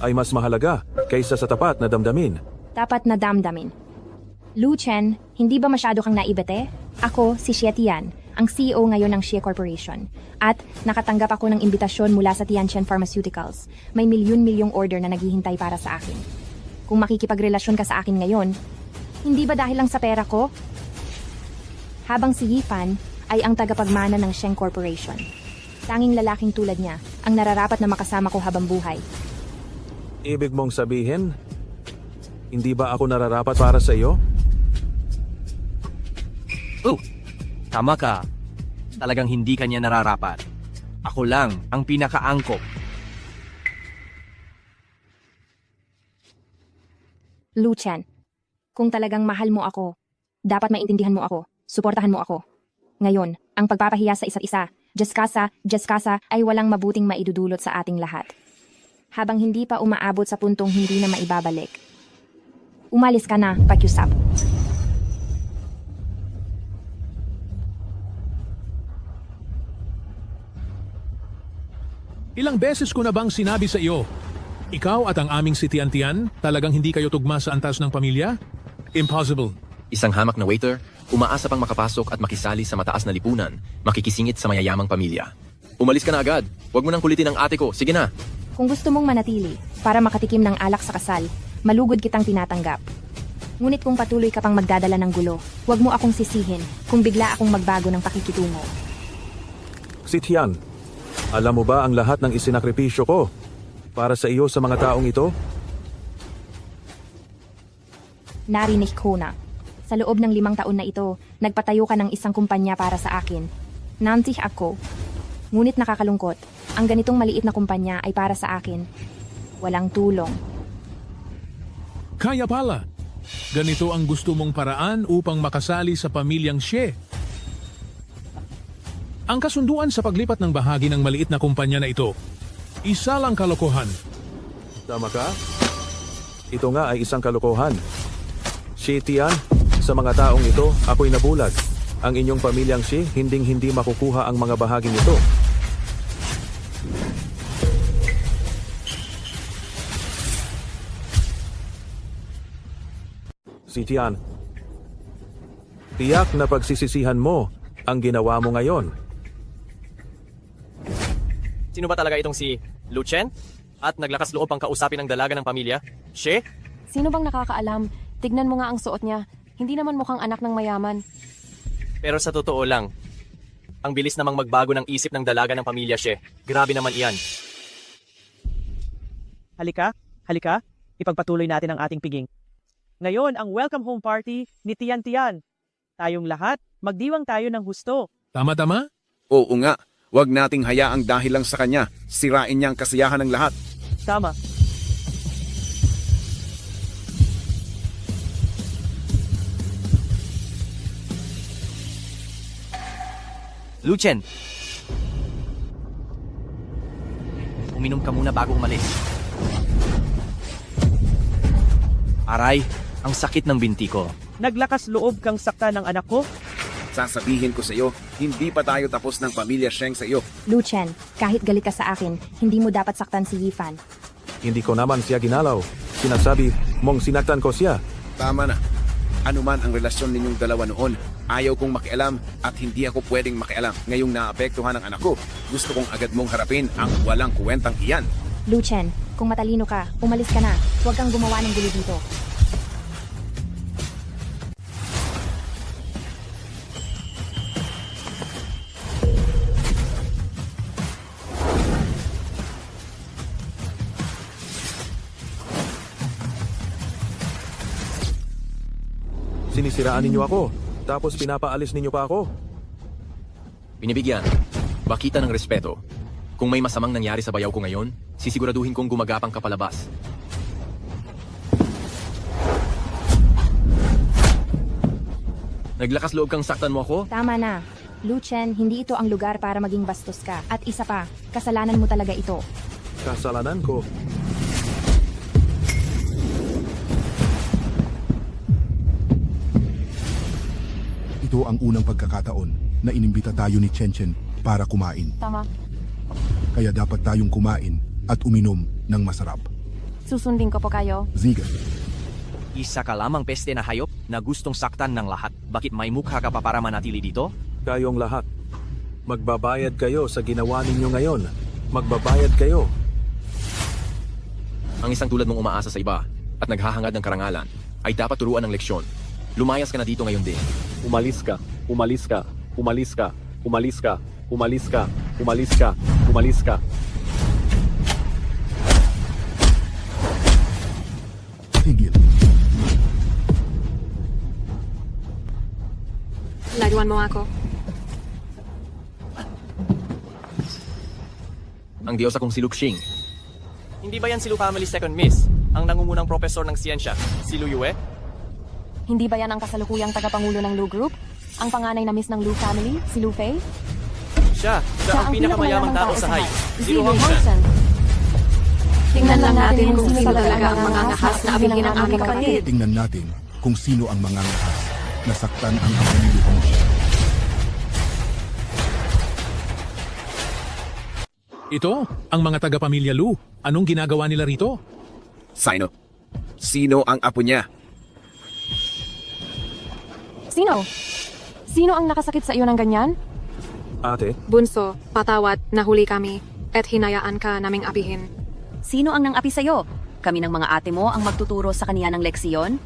ay mas mahalaga kaysa sa tapat na damdamin. Dapat na damdamin. Lu Chen, hindi ba masyado kang naibete? Ako, si Xie Tian, ang CEO ngayon ng Xie Corporation. At nakatanggap ako ng imbitasyon mula sa Tianchen Pharmaceuticals. May milyon-milyong order na naghihintay para sa akin. Kung makikipagrelasyon ka sa akin ngayon, hindi ba dahil lang sa pera ko? Habang si Yifan ay ang tagapagmana ng Sheng Corporation. Tanging lalaking tulad niya ang nararapat na makasama ko habang buhay. Ibig mong sabihin, hindi ba ako nararapat para sa iyo? Oh, tama ka. Talagang hindi kanya nararapat. Ako lang ang pinakaangkop. Lu Chen, kung talagang mahal mo ako, dapat maintindihan mo ako, suportahan mo ako. Ngayon, ang pagpapahiya sa isa't isa, Jeskasa, ay walang mabuting maidudulot sa ating lahat. Habang hindi pa umaabot sa puntong hindi na maibabalik. Umalis ka na, pakiusap. Ilang beses ko na bang sinabi sa iyo, ikaw at ang aming si Tian, talagang hindi kayo tugma sa antas ng pamilya? Impossible. Isang hamak na waiter, umaasa pang makapasok at makisali sa mataas na lipunan, makikisingit sa mayayamang pamilya. Umalis ka na agad. Huwag mo nang kulitin ang ate ko. Sige na. Kung gusto mong manatili, para makatikim ng alak sa kasal, malugod kitang tinatanggap. Ngunit kung patuloy ka pang magdadala ng gulo, huwag mo akong sisihin kung bigla akong magbago ng pakikitungo. Si Tian, alam mo ba ang lahat ng isinakripisyo ko para sa iyo sa mga taong ito? Narinig ko na. Sa loob ng 5 taon na ito, nagpatayo ka ng isang kumpanya para sa akin. Nantih ako. Ngunit nakakalungkot, ang ganitong maliit na kumpanya ay para sa akin. Walang tulong. Kaya pala. Ganito ang gusto mong paraan upang makasali sa pamilyang Xie. Ang kasunduan sa paglipat ng bahagi ng maliit na kumpanya na ito, isa lang kalokohan. Tama ka? Ito nga ay isang kalokohan. Si Tian, sa mga taong ito, ako'y nabulag. Ang inyong pamilyang Xie, hinding-hindi makukuha ang mga bahaging ito. Si Tian, tiyak na pagsisisihan mo ang ginawa mo ngayon. Sino ba talaga itong si Lu Chen? At naglakas loob ang kausapin ng dalaga ng pamilya? Xie? Sino bang nakakaalam? Tignan mo nga ang suot niya. Hindi naman mukhang anak ng mayaman. Pero sa totoo lang, ang bilis namang magbago ng isip ng dalaga ng pamilya Xie. Grabe naman iyan. Halika, ipagpatuloy natin ang ating piging. Ngayon, ang welcome home party ni Tian. Tayong lahat, magdiwang tayo ng husto. Tama-tama? Oo nga, wag nating hayaang dahil lang sa kanya, sirain niya ang kasiyahan ng lahat. Tama. Lu Chen, uminom ka muna bago umalis. Aray, ang sakit ng binti ko. Naglakas loob kang sakta ng anak ko? Sasabihin ko sa iyo, hindi pa tayo tapos ng pamilya Sheng sa iyo. Lu Chen, kahit galit ka sa akin, hindi mo dapat saktan si Yifan. Hindi ko naman siya ginalaw. Sinasabi mong sinaktan ko siya. Tama na. Ano man ang relasyon ninyong dalawa noon, ayaw kong makialam at hindi ako pwedeng makialam. Ngayong naapektuhan ang anak ko, gusto kong agad mong harapin ang walang kuwentang iyan. Lu Chen, kung matalino ka, umalis ka na. Huwag kang gumawa ng gulo dito. Sinisiraan ninyo ako, tapos pinapaalis ninyo pa ako. Binibigyan. Bakita ng respeto. Kung may masamang nangyari sa bayaw ko ngayon, sisiguraduhin kong gumagapang ka palabas. Naglakas loob kang saktan mo ako? Tama na. Lu Chen, hindi ito ang lugar para maging bastos ka. At isa pa, kasalanan mo talaga ito. Kasalanan ko. Ito ang unang pagkakataon na inimbita tayo ni Chen para kumain. Tama. Kaya dapat tayong kumain at uminom ng masarap. Susundin ko po kayo. Ziga. Isa ka lamang peste na hayop na gustong saktan ng lahat. Bakit may mukha ka pa para manatili dito? Kayong lahat. Magbabayad kayo sa ginawa ninyo ngayon. Magbabayad kayo. Ang isang tulad mong umaasa sa iba at naghahangad ng karangalan ay dapat turuan ng leksyon. Lumayas ka na dito ngayon din. Umalis ka, umalis ka, umalis ka, umalis ka, umalis ka, umalis ka, umalis ka. Tigil. Laruan mo ako. Ang Diyos akong si Luxing. Hindi ba yan si Lu Family Second Miss? Ang nangungunang profesor ng siyensya, si Lu Yue? Hindi ba yan ang kasalukuyang tagapangulo ng Lu Group? Ang panganay na miss ng Lu family, si Lu Fei? Siya ang pinakamayamang tao sa Hai. Si Lu Hongshan. Hongshan. Tingnan lang natin kung sino talaga ang mga ngahas na abilhin ng aming kapatid. Tingnan natin kung sino ang mga ngahas. Nasaktan ang ama ni Lu Hongshan. Ito, ang mga taga-pamilya Lu. Anong ginagawa nila rito? Sino? Sino ang apo niya? Sino? Sino ang nakasakit sa iyo ng ganyan? Ate, Bunso, patawad, nahuli kami, at hinayaan ka naming apihin. Sino ang nang-api sa'yo? Kami ng mga ate mo ang magtuturo sa kaniya ng leksiyon?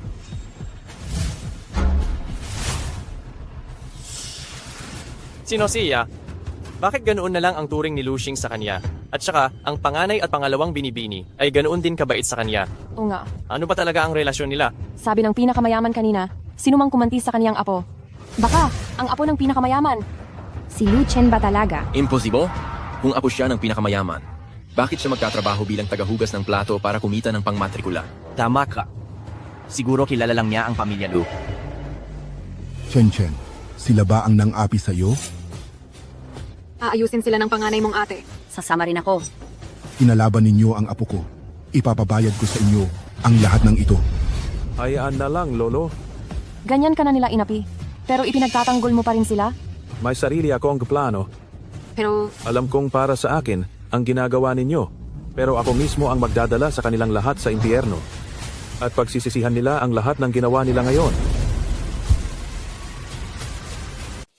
Sino siya? Bakit ganoon na lang ang turing ni Luxing sa kanya? At saka, ang panganay at pangalawang binibini ay ganoon din kabait sa kanya. O nga, Ano ba talaga ang relasyon nila? sabi ng pinakamayaman kanina, sino mang kumanti sa kaniyang apo. Baka, ang apo ng pinakamayaman. Si Lu Chen ba talaga? Imposible? Kung apo siya ng pinakamayaman, bakit siya magtatrabaho bilang tagahugas ng plato para kumita ng pangmatrikula? Tama ka. Siguro kilala lang niya ang pamilya Lu. Chen Chen, sila ba ang nang-api sa iyo? Aayusin sila ng panganay mong ate. Sasama rin ako. Inalaban ninyo ang apo ko. Ipapabayad ko sa inyo ang lahat ng ito. hayaan na lang, Lolo. Ganyan ka na nila inapi. Pero ipinagtatanggol mo pa rin sila? May sarili akong plano. Pero Alam kong para sa akin ang ginagawa ninyo. Pero ako mismo ang magdadala sa kanilang lahat sa impyerno. At pagsisisihan nila ang lahat ng ginawa nila ngayon.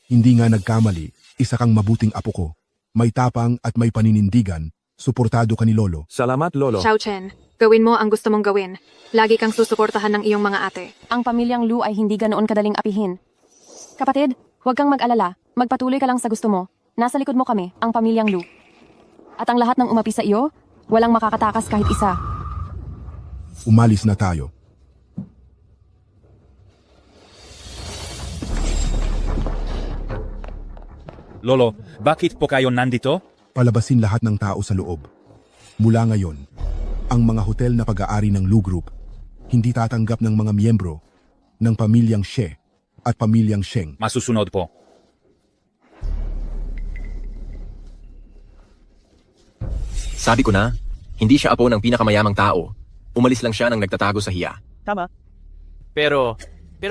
Hindi nga nagkamali. Isa kang mabuting apo ko. May tapang at may paninindigan. Suportado ka ni Lolo. Salamat, Lolo. Xiao Chen, gawin mo ang gusto mong gawin. Lagi kang susuportahan ng iyong mga ate. Ang pamilyang Lu ay hindi ganoon kadaling apihin. Kapatid, huwag kang mag-alala. Magpatuloy ka lang sa gusto mo. Nasa likod mo kami, ang pamilyang Lu. At ang lahat ng umapi sa iyo, walang makakatakas kahit isa. Umalis na tayo. Lolo, bakit po kayo nandito? Palabasin lahat ng tao sa loob. Mula ngayon, ang mga hotel na pag-aari ng Lu Group hindi tatanggap ng mga miyembro ng pamilyang Xie at pamilyang Sheng. Masusunod po. Sabi ko na, hindi siya apo ng pinakamayamang tao. Umalis lang siya nang nagtatago sa hiya. Tama. Pero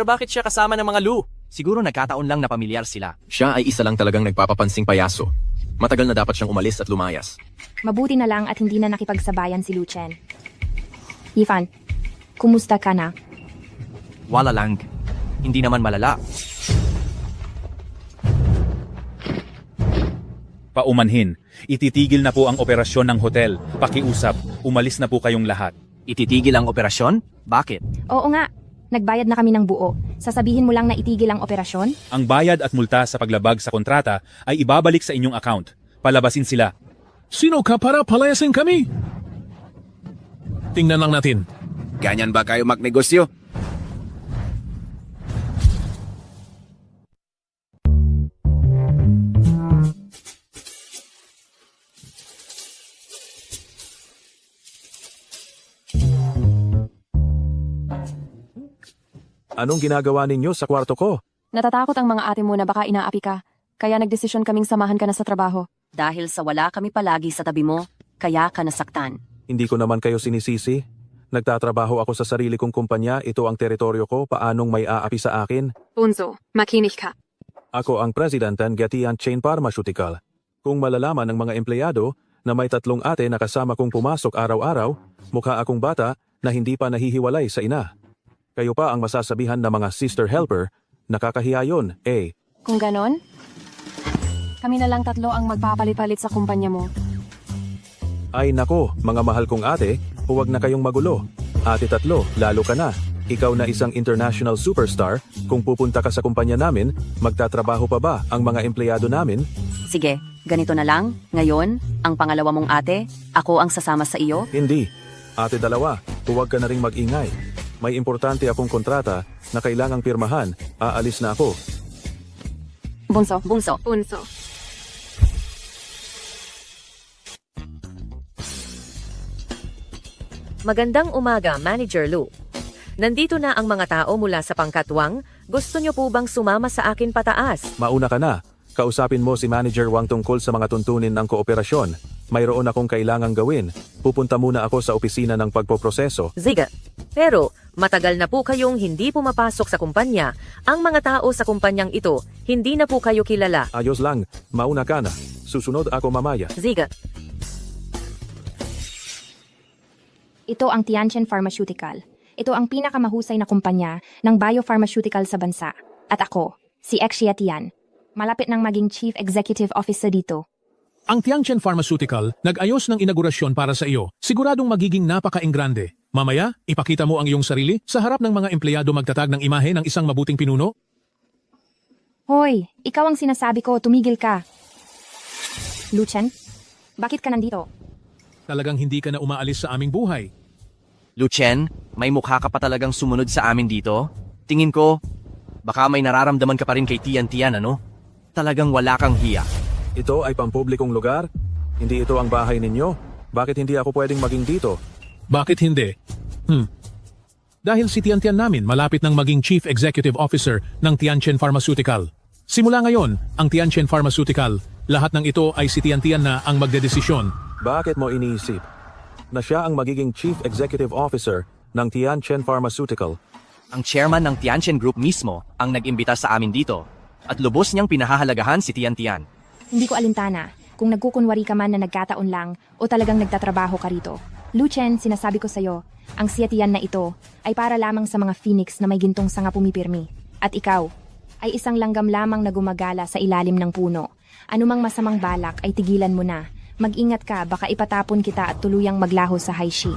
bakit siya kasama ng mga Lu? Siguro nagkataon lang na pamilyar sila. Siya ay isa lang talagang nagpapapansing payaso. Matagal na dapat siyang umalis at lumayas. Mabuti na lang at hindi na nakipagsabayan si Lu Chen. Yifan, kumusta ka na? Wala lang. Hindi naman malala. Paumanhin. Ititigil na po ang operasyon ng hotel. Pakiusap, umalis na po kayong lahat. Ititigil ang operasyon? Bakit? Oo nga, nagbayad na kami ng buo. Sasabihin mo lang na itigil ang operasyon? Ang bayad at multa sa paglabag sa kontrata ay ibabalik sa inyong account. Palabasin sila. Sino ka para palayasin kami? Tingnan lang natin. Ganyan ba kayo magnegosyo? Anong ginagawa ninyo sa kwarto ko? Natatakot ang mga ate mo na baka inaapi ka. Kaya nagdesisyon kaming samahan ka na sa trabaho. Dahil sa wala kami palagi sa tabi mo, kaya ka nasaktan. Hindi ko naman kayo sinisisi. Nagtatrabaho ako sa sarili kong kumpanya, ito ang teritoryo ko, paanong may aapi sa akin? Bunso, makinig ka. Ako ang president ng Gatian Chain Pharmaceutical. Kung malalaman ng mga empleyado na may 3 ate na kasama kong pumasok araw-araw, mukha akong bata na hindi pa nahihiwalay sa ina. Kayo pa ang masasabihan na mga sister helper, nakakahiya yun, eh. Kung ganon, kami na lang tatlo ang magpapalit-palit sa kumpanya mo. Ay nako, mga mahal kong ate, huwag na kayong magulo. Ate tatlo, lalo ka na. Ikaw na isang international superstar, kung pupunta ka sa kumpanya namin, magtatrabaho pa ba ang mga empleyado namin? Sige, ganito na lang. Ngayon, ang pangalawa mong ate, ako ang sasama sa iyo. Hindi. Ate dalawa, huwag ka na ring mag-ingay. May importante akong kontrata na kailangang pirmahan. Aalis na ako. Bunso. Punso. Magandang umaga, Manager Lou. Nandito na ang mga tao mula sa pangkatwang. Gusto niyo po bang sumama sa akin pataas? Mauna ka na. Kausapin mo si Manager Wang tungkol sa mga tuntunin ng kooperasyon. Mayroon akong kailangang gawin. Pupunta muna ako sa opisina ng pagpoproseso. Ziga. Pero, matagal na po kayong hindi pumapasok sa kumpanya. Ang mga tao sa kumpanyang ito, hindi na po kayo kilala. Ayos lang, mauna ka na. Susunod ako mamaya. Ziga. Ito ang Tianchen Pharmaceutical. Ito ang pinakamahusay na kumpanya ng biopharmaceutical sa bansa. At ako, si Exia Tian. Malapit nang maging Chief Executive Officer dito. Ang Tianchen Pharmaceutical nag-ayos ng inaugurasyon para sa iyo. Siguradong magiging napaka-enggrande. Mamaya, ipakita mo ang iyong sarili sa harap ng mga empleyado magtatag ng imahe ng isang mabuting pinuno. Hoy, ikaw ang sinasabi ko, tumigil ka. Lucien, bakit ka nandito? Talagang hindi ka na umaalis sa aming buhay. Lucien, may mukha ka pa talagang sumunod sa amin dito? Tingin ko, baka may nararamdaman ka pa rin kay Tian, ano? Talagang wala kang hiya. Ito ay pampublikong lugar? Hindi ito ang bahay ninyo? Bakit hindi ako pwedeng maging dito? Bakit hindi? Dahil si Tian namin malapit nang maging Chief Executive Officer ng Tianchen Pharmaceutical. Simula ngayon, ang Tianchen Pharmaceutical, lahat ng ito ay si Tian na ang magdedesisyon. Bakit mo iniisip na siya ang magiging Chief Executive Officer ng Tianchen Pharmaceutical? Ang chairman ng Tianchen Group mismo ang nag-imbita sa amin dito at lubos niyang pinahahalagahan si Tian. Hindi ko alintana kung nagkukunwari ka man na nagkataon lang o talagang nagtatrabaho ka rito. Lucien, sinasabi ko sa'yo, ang Tian na ito ay para lamang sa mga phoenix na may gintong sanga pumipirmi. At ikaw ay isang langgam lamang na gumagala sa ilalim ng puno. Anumang masamang balak ay tigilan mo na. Mag-ingat ka, baka ipatapon kita at tuluyang maglaho sa Haishi.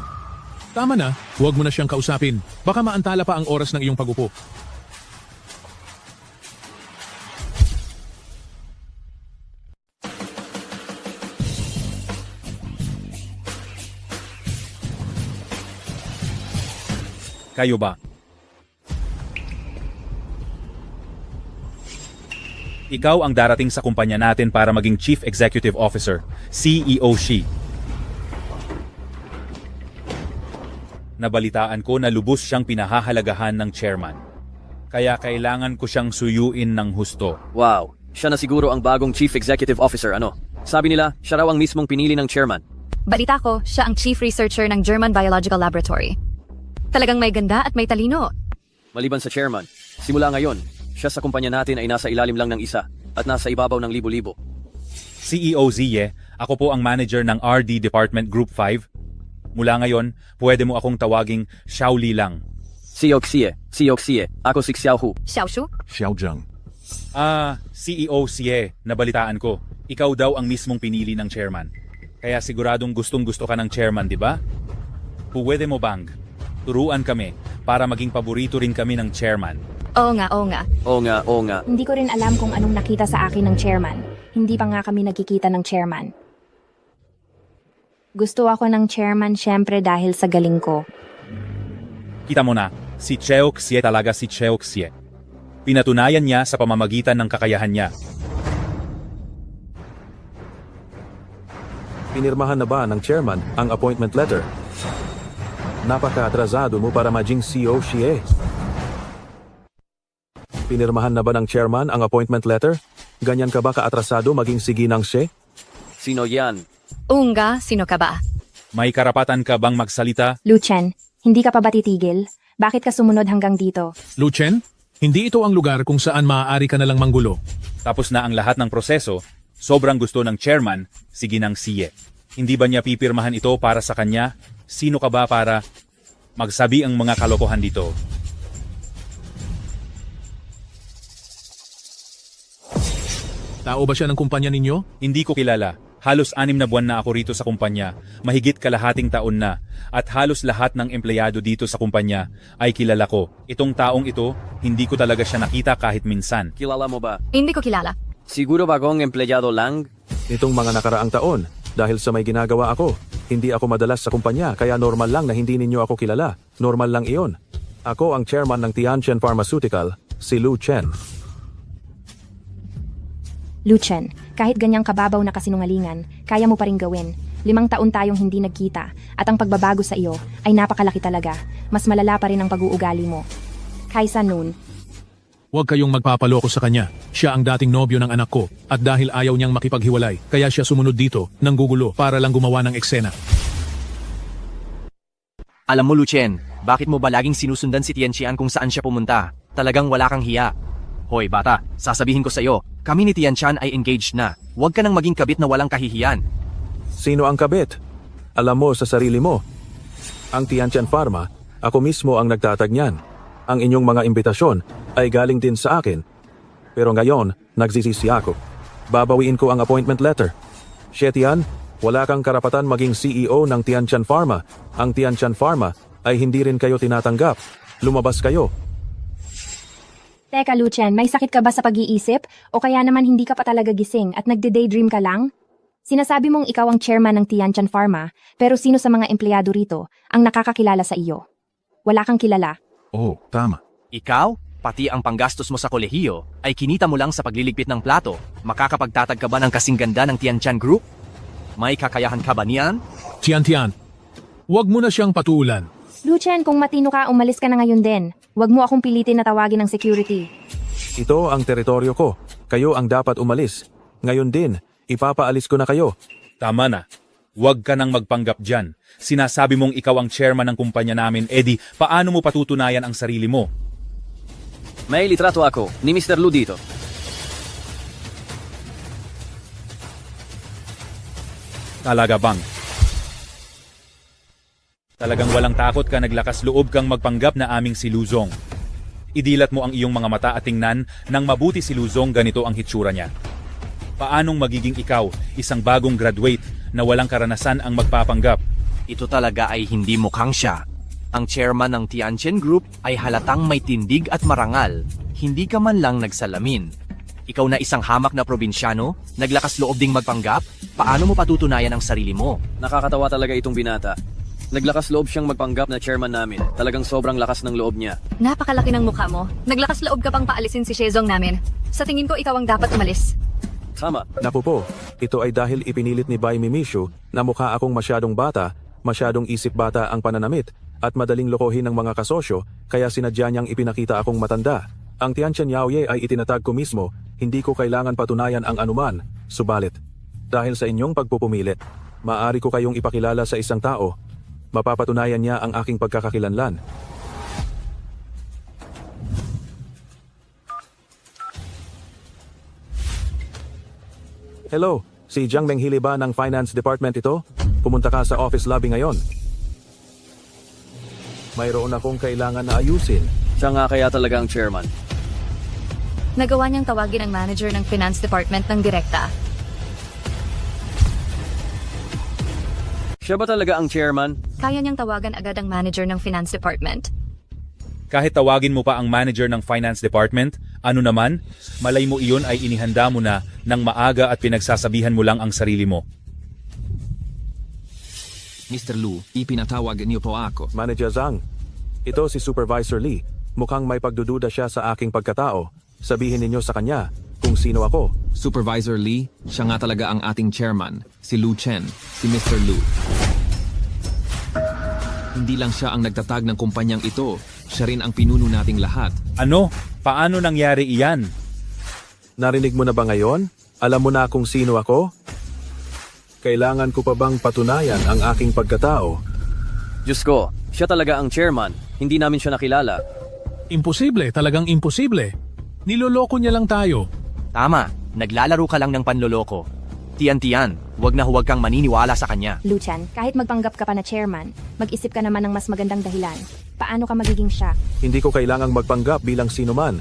Tama na, huwag mo na siyang kausapin. Baka maantala pa ang oras ng iyong pagupo. Kayo ba? Ikaw ang darating sa kumpanya natin para maging Chief Executive Officer, CEO Shi. Nabalitaan ko na lubos siyang pinahahalagahan ng chairman. Kaya kailangan ko siyang suyuin ng husto. Wow, siya na siguro ang bagong Chief Executive Officer, ano? Sabi nila, siya raw ang mismong pinili ng chairman. Balita ko, siya ang Chief Researcher ng German Biological Laboratory. Talagang may ganda at may talino. Maliban sa chairman, simula ngayon, siya sa kumpanya natin ay nasa ilalim lang ng isa at nasa ibabaw ng libo-libo. CEO Ziye, ako po ang manager ng RD Department Group 5. Mula ngayon, pwede mo akong tawaging Xiaoli lang. Xie, ako si Xiaohu. Xiaoshu? Xiaozhang. CEO Xie, nabalitaan ko. Ikaw daw ang mismong pinili ng chairman. Kaya siguradong gustong-gusto ka ng chairman, di ba? Pwede mo bang turuan kami para maging paborito rin kami ng chairman? Oo nga. Hindi ko rin alam kung anong nakita sa akin ng chairman. Hindi pa nga kami nagkikita ng chairman. Gusto ako ng chairman syempre dahil sa galing ko. Kita mo na, si Cheo Xie talaga si Cheo Xie. Pinatunayan niya sa pamamagitan ng kakayahan niya. Pinirmahan na ba ng chairman ang appointment letter? Napaka-atrasado mo para maging CEO Xie. Pinirmahan na ba ng chairman ang appointment letter? Ganyan ka ba ka-atrasado maging siginang Xie? Sino yan? Unga, sino ka ba? May karapatan ka bang magsalita? Lucien, hindi ka pa ba titigil? Bakit ka sumunod hanggang dito? Lucien, hindi ito ang lugar kung saan maaari ka nalang manggulo. Tapos na ang lahat ng proseso, sobrang gusto ng chairman, siginang Xie. Hindi ba niya pipirmahan ito para sa kanya? Sino ka ba para magsabi ang mga kalokohan dito? Tao ba siya ng kumpanya ninyo? Hindi ko kilala. Halos 6 na buwan na ako rito sa kumpanya, mahigit kalahating taon na, at halos lahat ng empleyado dito sa kumpanya ay kilala ko. Itong taong ito, hindi ko talaga siya nakita kahit minsan. Kilala mo ba? Hindi ko kilala. Siguro bagong empleyado lang? Nitong mga nakaraang taon, dahil sa may ginagawa ako, hindi ako madalas sa kumpanya kaya normal lang na hindi ninyo ako kilala. Normal lang iyon. Ako ang chairman ng Tianchen Pharmaceutical, si Lu Chen. Lu Chen, kahit ganyang kababaw na kasinungalingan, kaya mo pa rin gawin. 5 taon tayong hindi nagkita, at ang pagbabago sa iyo ay napakalaki talaga. Mas malala pa rin ang pag-uugali mo. Kaysa noon, Huwag kayong magpapaloko sa kanya. Siya ang dating nobyo ng anak ko, at dahil ayaw niyang makipaghiwalay, kaya siya sumunod dito, nang gugulo, para lang gumawa ng eksena. Alam mo, Lucien, bakit mo ba laging sinusundan si Tianqian kung saan siya pumunta? Talagang wala kang hiya. Hoy bata, sasabihin ko sa iyo, kami ni Tianqian ay engaged na. Huwag ka nang maging kabit na walang kahihiyan. Sino ang kabit? Alam mo sa sarili mo. Ang Tianchen Pharma, ako mismo ang nagtatag niyan. Ang inyong mga imbitasyon ay galing din sa akin. Pero ngayon, nagsisisi ako. Babawiin ko ang appointment letter. Shetian, wala kang karapatan maging CEO ng Tianchen Pharma. Ang Tianchen Pharma ay hindi rin kayo tinatanggap. Lumabas kayo. Teka Lu Chen, may sakit ka ba sa pag-iisip? O kaya naman hindi ka pa talaga gising at nagde-daydream ka lang? Sinasabi mong ikaw ang chairman ng Tianchen Pharma, pero sino sa mga empleyado rito ang nakakakilala sa iyo? Wala kang kilala. Oh, tama. Ikaw, pati ang panggastos mo sa kolehiyo, ay kinita mo lang sa pagliligpit ng plato. Makakapagtatag ka ba ng kasing ganda ng Tianqian Group? May kakayahan ka ba niyan? Tian, huwag mo na siyang patulan. Lu Chen, kung matino ka, umalis ka na ngayon din. Huwag mo akong pilitin na tawagin ng security. Ito ang teritoryo ko. Kayo ang dapat umalis. Ngayon din, ipapaalis ko na kayo. Tama na. Huwag ka nang magpanggap dyan. Sinasabi mong ikaw ang chairman ng kumpanya namin, Eddie, paano mo patutunayan ang sarili mo? May litrato ako, ni Mr. Lu dito. Talaga bang? Talagang walang takot ka, naglakas loob kang magpanggap na aming si Luzong. Idilat mo ang iyong mga mata at tingnan nang mabuti si Luzong, ganito ang hitsura niya. Paanong magiging ikaw, isang bagong graduate na walang karanasan ang magpapanggap? Ito talaga ay hindi mukhang siya. Ang chairman ng Tianqian Group ay halatang may tindig at marangal. Hindi ka man lang nagsalamin. Ikaw na isang hamak na probinsyano, naglakas loob ding magpanggap? Paano mo patutunayan ang sarili mo? Nakakatawa talaga itong binata. Naglakas loob siyang magpanggap na chairman namin. Talagang sobrang lakas ng loob niya. Napakalaki ng mukha mo. Naglakas loob ka pang paalisin si Shezong namin. Sa tingin ko, ikaw ang dapat umalis. Tama. Naku po, ito ay dahil ipinilit ni Bai Mimishu na mukha akong masyadong bata, masyadong isip bata ang pananamit, at madaling lokohin ng mga kasosyo, kaya sinadya niyang ipinakita akong matanda. Ang Tianqian Yaoye ay itinatag ko mismo, hindi ko kailangan patunayan ang anuman, subalit. Dahil sa inyong pagpupumilit, maaari ko kayong ipakilala sa isang tao. Mapapatunayan niya ang aking pagkakakilanlan. Hello, si Jiang Menghili ba ng Finance Department ito? Pumunta ka sa office lobby ngayon. Mayroon akong kailangan na ayusin. Siya nga kaya talaga ang chairman. Nagawa niyang tawagin ang manager ng Finance Department ng direkta. Siya ba talaga ang chairman? Kaya niyang tawagan agad ang manager ng Finance Department. Kahit tawagin mo pa ang manager ng Finance Department, ano naman, malay mo iyon ay inihanda mo na ng maaga at pinagsasabihan mo lang ang sarili mo. Mr. Lu, ipinatawag niyo po ako. Manager Zhang, ito si Supervisor Lee. Mukhang may pagdududa siya sa aking pagkatao. Sabihin ninyo sa kanya kung sino ako. Supervisor Lee, siya nga talaga ang ating chairman, si Lu Chen, si Mr. Lu. Hindi lang siya ang nagtatag ng kumpanyang ito, siya rin ang pinuno nating lahat. Ano? Paano nangyari iyan? Narinig mo na ba ngayon? Alam mo na kung sino ako? Kailangan ko pa bang patunayan ang aking pagkatao? Diyos ko, siya talaga ang chairman. Hindi namin siya nakilala. Imposible, talagang imposible. Niloloko niya lang tayo. Tama, naglalaro ka lang ng panloloko. Tian, huwag na huwag kang maniniwala sa kanya. Lu Chen, kahit magpanggap ka pa na chairman, mag-isip ka naman ng mas magandang dahilan. Paano ka magiging siya? Hindi ko kailangang magpanggap bilang sino man.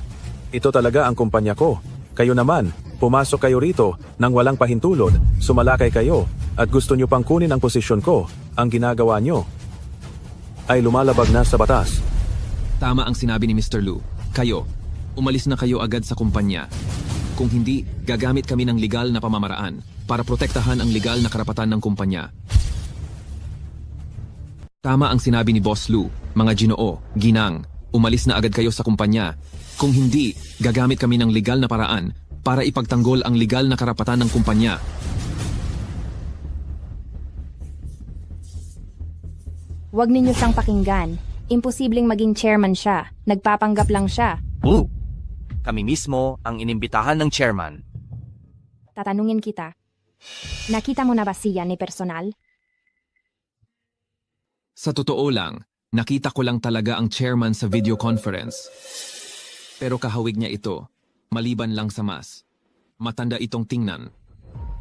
Ito talaga ang kumpanya ko. Kayo naman, Pumasok kayo rito nang walang pahintulot, sumalakay kayo, at gusto nyo pang kunin ang posisyon ko. Ang ginagawa nyo ay lumalabag na sa batas. Tama ang sinabi ni Mr. Lu. Kayo, umalis na kayo agad sa kumpanya. Kung hindi, gagamit kami ng legal na pamamaraan para protektahan ang legal na karapatan ng kumpanya. Tama ang sinabi ni Boss Lu, mga Ginoo, ginang, umalis na agad kayo sa kumpanya. Kung hindi, gagamit kami ng legal na paraan para ipagtanggol ang legal na karapatan ng kumpanya. Huwag ninyo siyang pakinggan. Imposibleng maging chairman siya. Nagpapanggap lang siya. Kami mismo ang inimbitahan ng chairman. Tatanungin kita. Nakita mo na ba siya ni personal? Sa totoo lang, nakita ko lang talaga ang chairman sa video conference. Pero kahawig niya ito, maliban lang sa mas. Matanda itong tingnan.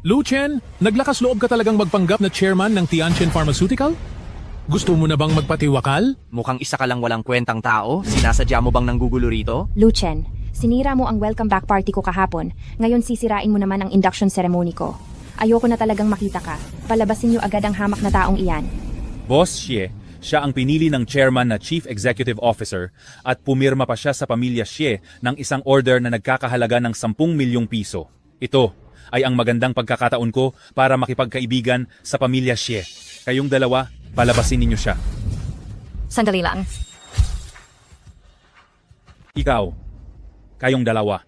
Lu Chen, naglakas loob ka talagang magpanggap na chairman ng Tianchen Pharmaceutical? Gusto mo na bang magpatiwakal? Mukhang isa ka lang walang kwentang tao. Sinasadya mo bang nanggugulo rito? Lu Chen, sinira mo ang welcome back party ko kahapon. Ngayon sisirain mo naman ang induction ceremony ko. Ayoko na talagang makita ka. Palabasin niyo agad ang hamak na taong iyan. Boss Xie, siya ang pinili ng chairman na Chief Executive Officer at pumirma pa siya sa pamilya Xie ng isang order na nagkakahalaga ng 10 milyong piso. Ito ay ang magandang pagkakataon ko para makipagkaibigan sa pamilya Xie. Kayong dalawa, palabasin ninyo siya. Sandali lang. Ikaw, kayong dalawa,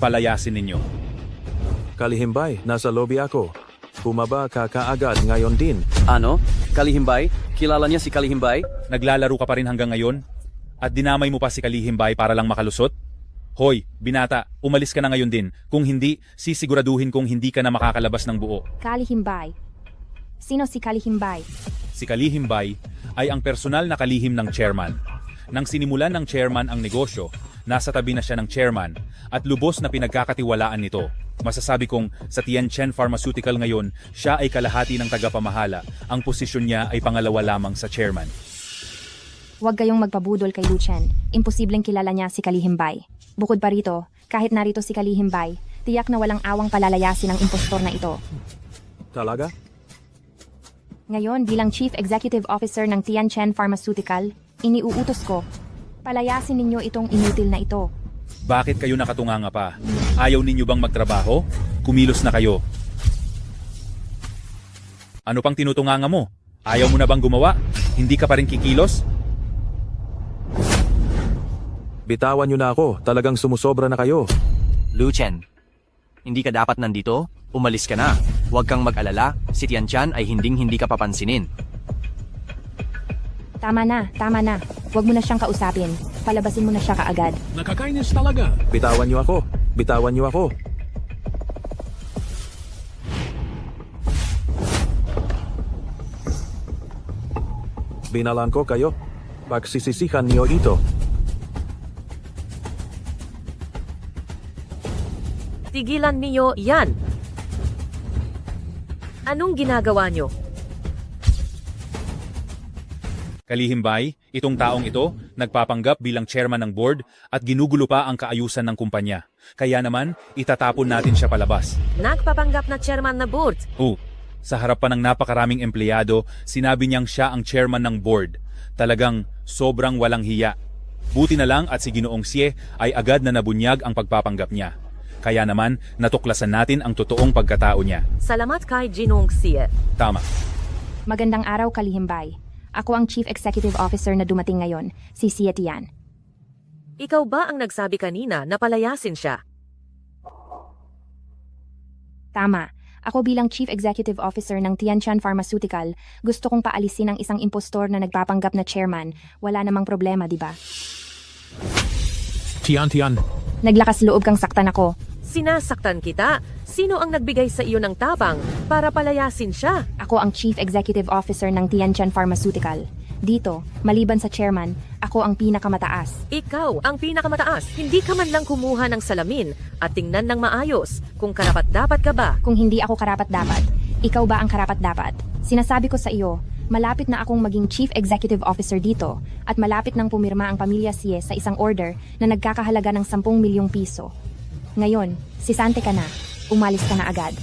palayasin ninyo. Kalihimbay, nasa lobby ako. Bumaba ka kaagad ngayon din. Ano? Kalihimbay? Kilala niya si Kalihimbay? Naglalaro ka pa rin hanggang ngayon? At dinamay mo pa si Kalihimbay para lang makalusot? Hoy, binata, umalis ka na ngayon din. Kung hindi, sisiguraduhin kong hindi ka na makakalabas ng buo. Kalihimbay. Sino si Kalihimbay? Si Kalihimbay ay ang personal na kalihim ng chairman. Nang sinimulan ng chairman ang negosyo, nasa tabi na siya ng chairman at lubos na pinagkakatiwalaan nito. Masasabi kong sa Tianchen Pharmaceutical ngayon, siya ay kalahati ng tagapamahala. Ang posisyon niya ay pangalawa lamang sa chairman. Huwag kayong magpabudol kay Lu Chen. Imposibleng kilala niya si Kalihimbay. Bukod pa rito, kahit narito si Kalihimbay, tiyak na walang awang palalayasin ang impostor na ito. Talaga? Ngayon bilang Chief Executive Officer ng Tianchen Pharmaceutical, iniuutos ko, palayasin ninyo itong inutil na ito. Bakit kayo nakatunganga pa? Ayaw ninyo bang magtrabaho? Kumilos na kayo. Ano pang tinutunganga mo? Ayaw mo na bang gumawa? Hindi ka pa rin kikilos? Bitawan nyo na ako, talagang sumusobra na kayo. Lu Chen, hindi ka dapat nandito? Umalis ka na. Huwag kang mag-alala, si Tianchen ay hindi ka papansinin. Tama na. Huwag mo na siyang kausapin. Palabasin mo na siya kaagad. Nakakainis talaga. Bitawan nyo ako. Bitawan nyo ako. Binalan ko kayo. Pagsisisihan niyo ito. Tigilan niyo yan. Anong ginagawa niyo? Kalihimbay, itong taong ito, nagpapanggap bilang chairman ng board at ginugulo pa ang kaayusan ng kumpanya. Kaya naman, itatapon natin siya palabas. Nagpapanggap na chairman na board. Sa harap pa ng napakaraming empleyado, sinabi niyang siya ang chairman ng board. Talagang sobrang walang hiya. Buti na lang at si Ginoong Xie ay agad na nabunyag ang pagpapanggap niya. Kaya naman, natuklasan natin ang totoong pagkatao niya. Salamat kay Ginong Xie. Tama. Magandang araw, Kalihimbay. Ako ang Chief Executive Officer na dumating ngayon, si Xie Tian. Ikaw ba ang nagsabi kanina na palayasin siya? Tama. Ako bilang Chief Executive Officer ng Tianchen Pharmaceutical, gusto kong paalisin ang isang impostor na nagpapanggap na chairman. Wala namang problema, di ba? Tian. Naglakas loob kang saktan ako. Sinasaktan kita? Sino ang nagbigay sa iyo ng tapang para palayasin siya? Ako ang Chief Executive Officer ng Tianchen Pharmaceutical. Dito, maliban sa chairman, ako ang pinakamataas. Ikaw ang pinakamataas. Hindi ka man lang kumuha ng salamin at tingnan ng maayos kung karapat-dapat ka ba. Kung hindi ako karapat-dapat, ikaw ba ang karapat-dapat? Sinasabi ko sa iyo, malapit na akong maging Chief Executive Officer dito at malapit nang pumirma ang pamilya Xie sa isang order na nagkakahalaga ng 10 milyong piso. Ngayon, sisante ka na. umalis ka na agad.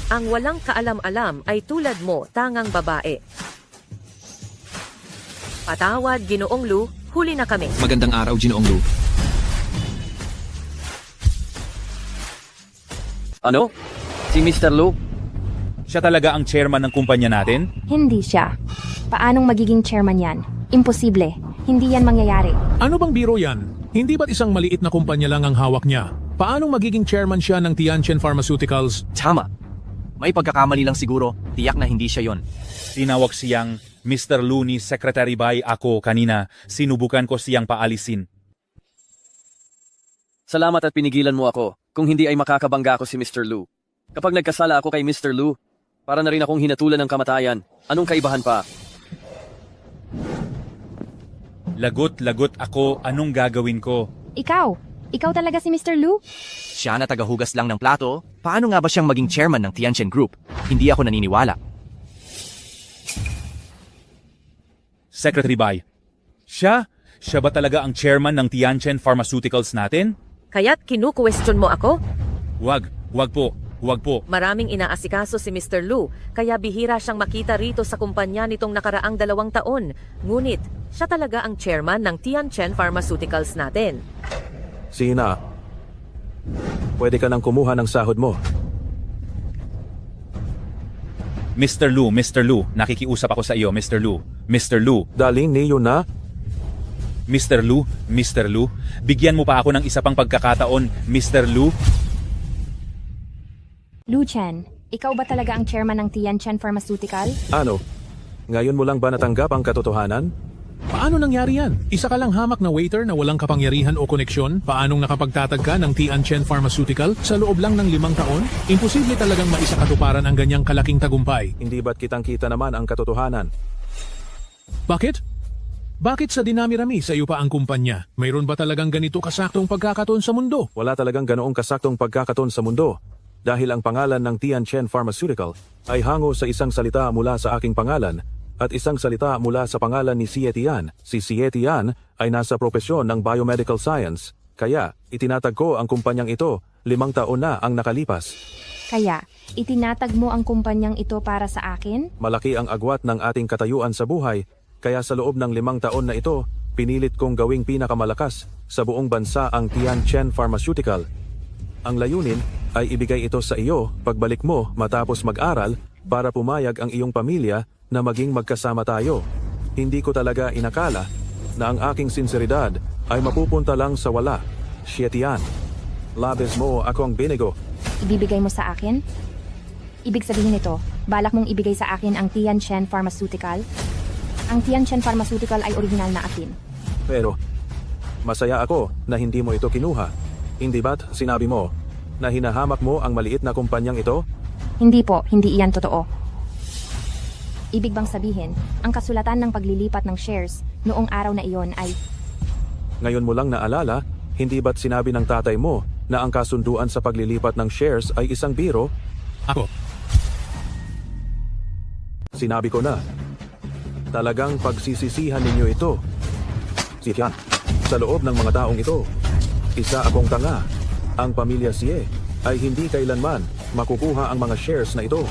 Ang walang kaalam-alam ay tulad mo, tangang babae. Patawad, Ginoong Lu, huli na kami. Magandang araw, Ginoong Lu. Ano? Si Mr. Lu? Siya talaga ang chairman ng kumpanya natin? Hindi siya. Paanong magiging chairman yan? Imposible. Hindi yan mangyayari. Ano bang biro yan? Hindi ba't isang maliit na kumpanya lang ang hawak niya? Paanong magiging chairman siya ng Tianchen Pharmaceuticals? Tama. May pagkakamali lang siguro. Tiyak na hindi siya yon. Tinawag siyang Mr. Lu ni Secretary Bai ako kanina. Sinubukan ko siyang paalisin. Salamat at pinigilan mo ako. Kung hindi ay makakabangga ako si Mr. Lu. Kapag nagkasala ako kay Mr. Lu, para na rin akong hinatulan ng kamatayan. Anong kaibahan pa? Lagot ako, anong gagawin ko? Ikaw talaga si Mr. Lu? Siya na tagahugas lang ng plato. Paano nga ba siyang maging chairman ng Tianchen Group? Hindi ako naniniwala. Secretary Bai, siya ba talaga ang chairman ng Tianchen Pharmaceuticals natin? Kaya't kinukwestiyon mo ako? Wag po. Maraming inaasikaso si Mr. Lu, kaya bihira siyang makita rito sa kumpanya nitong nakaraang 2 taon. Ngunit, siya talaga ang chairman ng Tianchen Pharmaceuticals natin. Sina, pwede ka nang kumuha ng sahod mo. Mr. Lu, nakikiusap ako sa iyo, Mr. Lu. Daling niyo na? Mr. Lu, bigyan mo pa ako ng isa pang pagkakataon, Mr. Lu. Lu Chen, ikaw ba talaga ang chairman ng Tianchen Pharmaceutical? Ano? Ngayon mo lang ba natanggap ang katotohanan? Paano nangyari yan? Isa ka lang hamak na waiter na walang kapangyarihan o koneksyon? Paanong nakapagtatag ka ng Tianchen Pharmaceutical sa loob lang ng 5 taon? Imposible talagang maisakatuparan ang ganyang kalaking tagumpay. Hindi ba't kitang-kita naman ang katotohanan? Bakit? Bakit sa dinami-rami sa iyo pa ang kumpanya? Mayroon ba talagang ganito kasaktong pagkakataon sa mundo? Wala talagang ganoong kasaktong pagkakataon sa mundo. Dahil ang pangalan ng Tianchen Pharmaceutical ay hango sa isang salita mula sa aking pangalan at isang salita mula sa pangalan ni Xie Tian. Si Xie Tian ay nasa propesyon ng biomedical science, kaya itinatag ko ang kumpanyang ito 5 taon na ang nakalipas. Kaya, itinatag mo ang kumpanyang ito para sa akin? Malaki ang agwat ng ating katayuan sa buhay, kaya sa loob ng 5 taon na ito, pinilit kong gawing pinakamalakas sa buong bansa ang Tianchen Pharmaceutical. Ang layunin ay ibigay ito sa iyo pagbalik mo matapos mag-aral para pumayag ang iyong pamilya na maging magkasama tayo. Hindi ko talaga inakala na ang aking sinseridad ay mapupunta lang sa wala. Xie Tian, labis mo ako ang binigo. Ibibigay mo sa akin? Ibig sabihin nito, balak mong ibigay sa akin ang Tianchen Pharmaceutical? Ang Tianchen Pharmaceutical ay original na akin. Pero, masaya ako na hindi mo ito kinuha. Hindi ba't sinabi mo na hinahamak mo ang maliit na kumpanyang ito? Hindi po, hindi iyan totoo. Ibig bang sabihin, ang kasulatan ng paglilipat ng shares noong araw na iyon ay... Ngayon mo lang naalala, hindi ba't sinabi ng tatay mo na ang kasunduan sa paglilipat ng shares ay isang biro? Ako. Sinabi ko na. Talagang pagsisisihan ninyo ito. Si Tian, sa loob ng mga taong ito, isa akong tanga. Ang pamilya Xie ay hindi kailanman makukuha ang mga shares na ito.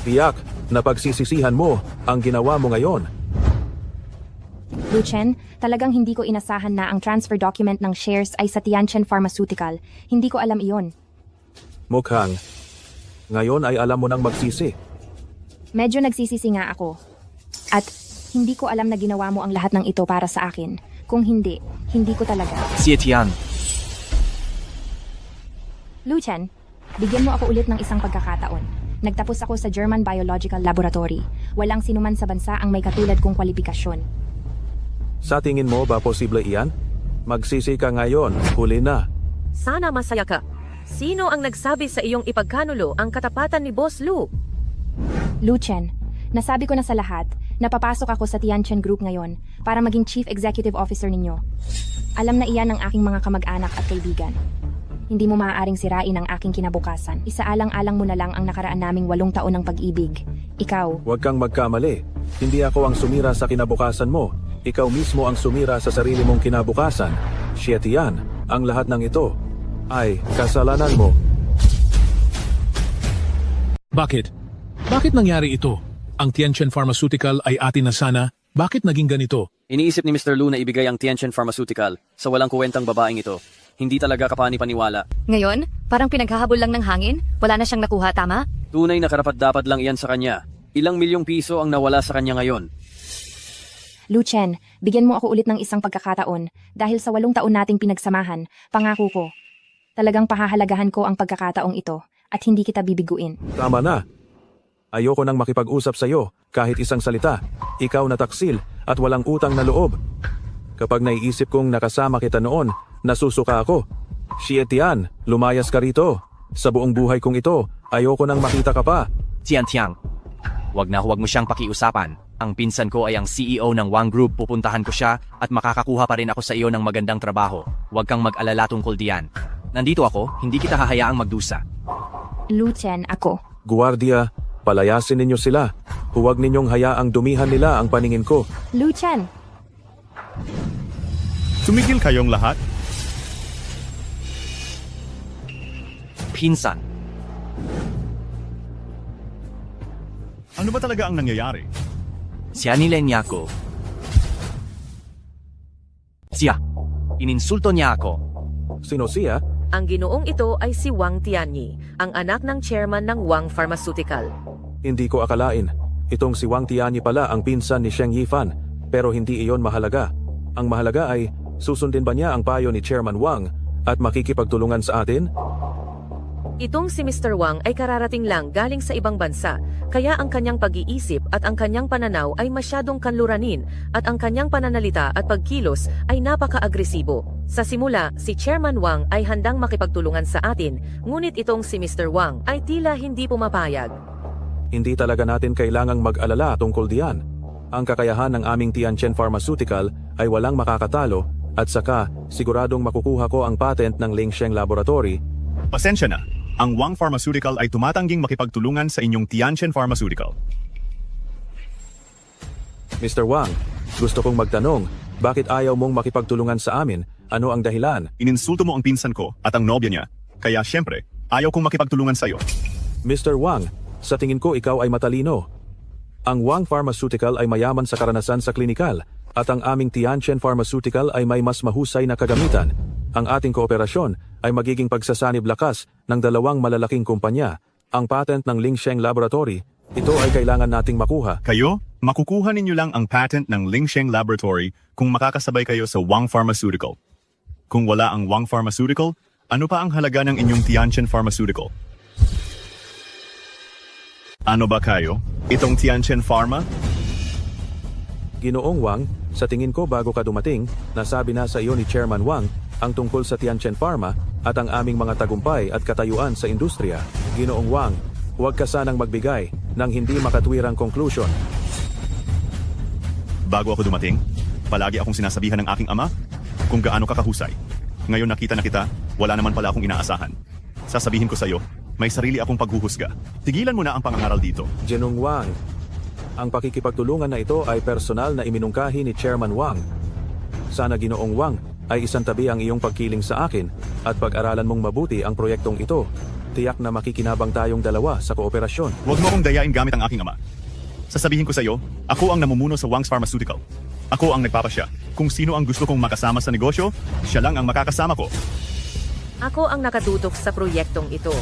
Tiyak na pagsisisihan mo ang ginawa mo ngayon. Lu Chen, talagang hindi ko inasahan na ang transfer document ng shares ay sa Tianchen Pharmaceutical. Hindi ko alam iyon. Mukhang, ngayon ay alam mo nang magsisi. Medyo nagsisisi nga ako. At hindi ko alam na ginawa mo ang lahat ng ito para sa akin. Kung hindi, hindi ko talaga. Xie Tian. Lu Chen, bigyan mo ako ulit ng isang pagkakataon. Nagtapos ako sa German Biological Laboratory. Walang sinuman sa bansa ang may katulad kong kwalifikasyon. Sa tingin mo ba posible iyan? Magsisi ka ngayon, huli na. Sana masaya ka. Sino ang nagsabi sa iyong ipagkanulo ang katapatan ni Boss Lu? Lu Chen, nasabi ko na sa lahat, napapasok ako sa Tianchen Group ngayon para maging Chief Executive Officer ninyo. Alam na iyan ng aking mga kamag-anak at kaibigan. Hindi mo maaaring sirain ang aking kinabukasan. Isaalang-alang mo na lang ang nakaraan naming 8 taon ng pag-ibig. Ikaw. Huwag kang magkamali. Hindi ako ang sumira sa kinabukasan mo. Ikaw mismo ang sumira sa sarili mong kinabukasan. Xie Tian, ang lahat ng ito ay kasalanan mo. Bakit? Bakit nangyari ito? Ang Tianchen Pharmaceutical ay atin na sana. Bakit naging ganito? Iniisip ni Mr. Lu na ibigay ang Tianchen Pharmaceutical sa walang kuwentang babaeng ito. Hindi talaga kapani-paniwala. Ngayon, parang pinaghahabol lang ng hangin? Wala na siyang nakuha, tama? Tunay na karapat-dapat lang iyan sa kanya. Ilang milyong piso ang nawala sa kanya ngayon. Lu Chen, bigyan mo ako ulit ng isang pagkakataon. Dahil sa 8 taon nating pinagsamahan, pangako ko. Talagang pahahalagahan ko ang pagkakataong ito at hindi kita bibiguin. Tama na. Ayoko nang makipag-usap sa iyo kahit isang salita. Ikaw na taksil at walang utang na loob. Kapag naiisip kong nakasama kita noon, nasusuka ako. Xie Tian, lumayas ka rito. Sa buong buhay kong ito, ayoko nang makita ka pa. Tian, huwag mo siyang pakiusapan. Ang pinsan ko ay ang CEO ng Wang Group. Pupuntahan ko siya at makakakuha pa rin ako sa iyo ng magandang trabaho. Huwag kang mag-alala tungkol diyan. Nandito ako, hindi kita hahayaang magdusa. Lu Chen, ako. Guardia, palayasin ninyo sila. Huwag ninyong hayaang dumihan nila ang paningin ko. Lu Chen! Tumigil kayong lahat. Pinsan, Ano ba talaga ang nangyayari? siya niya ko. Siya, ininsulto niya ako. Sino siya? Ang ginoong ito ay si Wang Tianyi, ang anak ng chairman ng Wang Pharmaceutical. Hindi ko akalain. Itong si Wang Tianyi pala ang pinsan ni Sheng Yifan. Pero hindi iyon mahalaga. Ang mahalaga ay, susundin ba niya ang payo ni Chairman Wang at makikipagtulungan sa atin? Itong si Mr. Wang ay kararating lang galing sa ibang bansa, kaya ang kanyang pag-iisip at ang kanyang pananaw ay masyadong kanluranin at ang kanyang pananalita at pagkilos ay napaka-agresibo. Sa simula, si Chairman Wang ay handang makipagtulungan sa atin, ngunit itong si Mr. Wang ay tila hindi pumapayag. Hindi talaga natin kailangang mag-alala tungkol diyan. Ang kakayahan ng aming Tianchen Pharmaceutical ay walang makakatalo at saka siguradong makukuha ko ang patent ng Lingsheng Laboratory. Pasensya na. Ang Wang Pharmaceutical ay tumatangging makipagtulungan sa inyong Tianchen Pharmaceutical. Mr. Wang, gusto kong magtanong, bakit ayaw mong makipagtulungan sa amin? Ano ang dahilan? Ininsulto mo ang pinsan ko at ang nobya niya. Kaya syempre, ayaw kong makipagtulungan sa iyo. Mr. Wang, sa tingin ko ikaw ay matalino. Ang Wang Pharmaceutical ay mayaman sa karanasan sa klinikal at ang aming Tianchen Pharmaceutical ay may mas mahusay na kagamitan. Ang ating kooperasyon ay magiging pagsasanib lakas ng 2 malalaking kumpanya. Ang patent ng Lingsheng Laboratory, ito ay kailangan nating makuha. Kayo, makukuha ninyo lang ang patent ng Lingsheng Laboratory kung makakasabay kayo sa Wang Pharmaceutical. Kung wala ang Wang Pharmaceutical, ano pa ang halaga ng inyong Tianchen Pharmaceutical? Ano ba kayo? Itong Tianchen Pharma? Ginoong Wang, sa tingin ko bago ka dumating, nasabi na sa iyo ni Chairman Wang ang tungkol sa Tianchen Pharma at ang aming mga tagumpay at katayuan sa industriya. Ginoong Wang, huwag ka sanang magbigay ng hindi makatwirang conclusion. Bago ako dumating, palagi akong sinasabihan ng aking ama kung gaano ka kahusay. Ngayon nakita na kita, wala naman pala akong inaasahan. Sasabihin ko sa iyo, may sarili akong paghuhusga. Tigilan mo na ang pangangaral dito. Ginoong Wang, ang pakikipagtulungan na ito ay personal na iminungkahi ni Chairman Wang. Sana Ginoong Wang ay isantabi ang iyong pagkiling sa akin at pag-aralan mong mabuti ang proyektong ito. Tiyak na makikinabang tayong dalawa sa kooperasyon. Huwag mo akong dayain gamit ang aking ama. Sasabihin ko sa iyo, ako ang namumuno sa Wang's Pharmaceutical. Ako ang nagpapasya. Kung sino ang gusto kong makasama sa negosyo, siya lang ang makakasama ko. Ako ang nakatutok sa proyektong ito.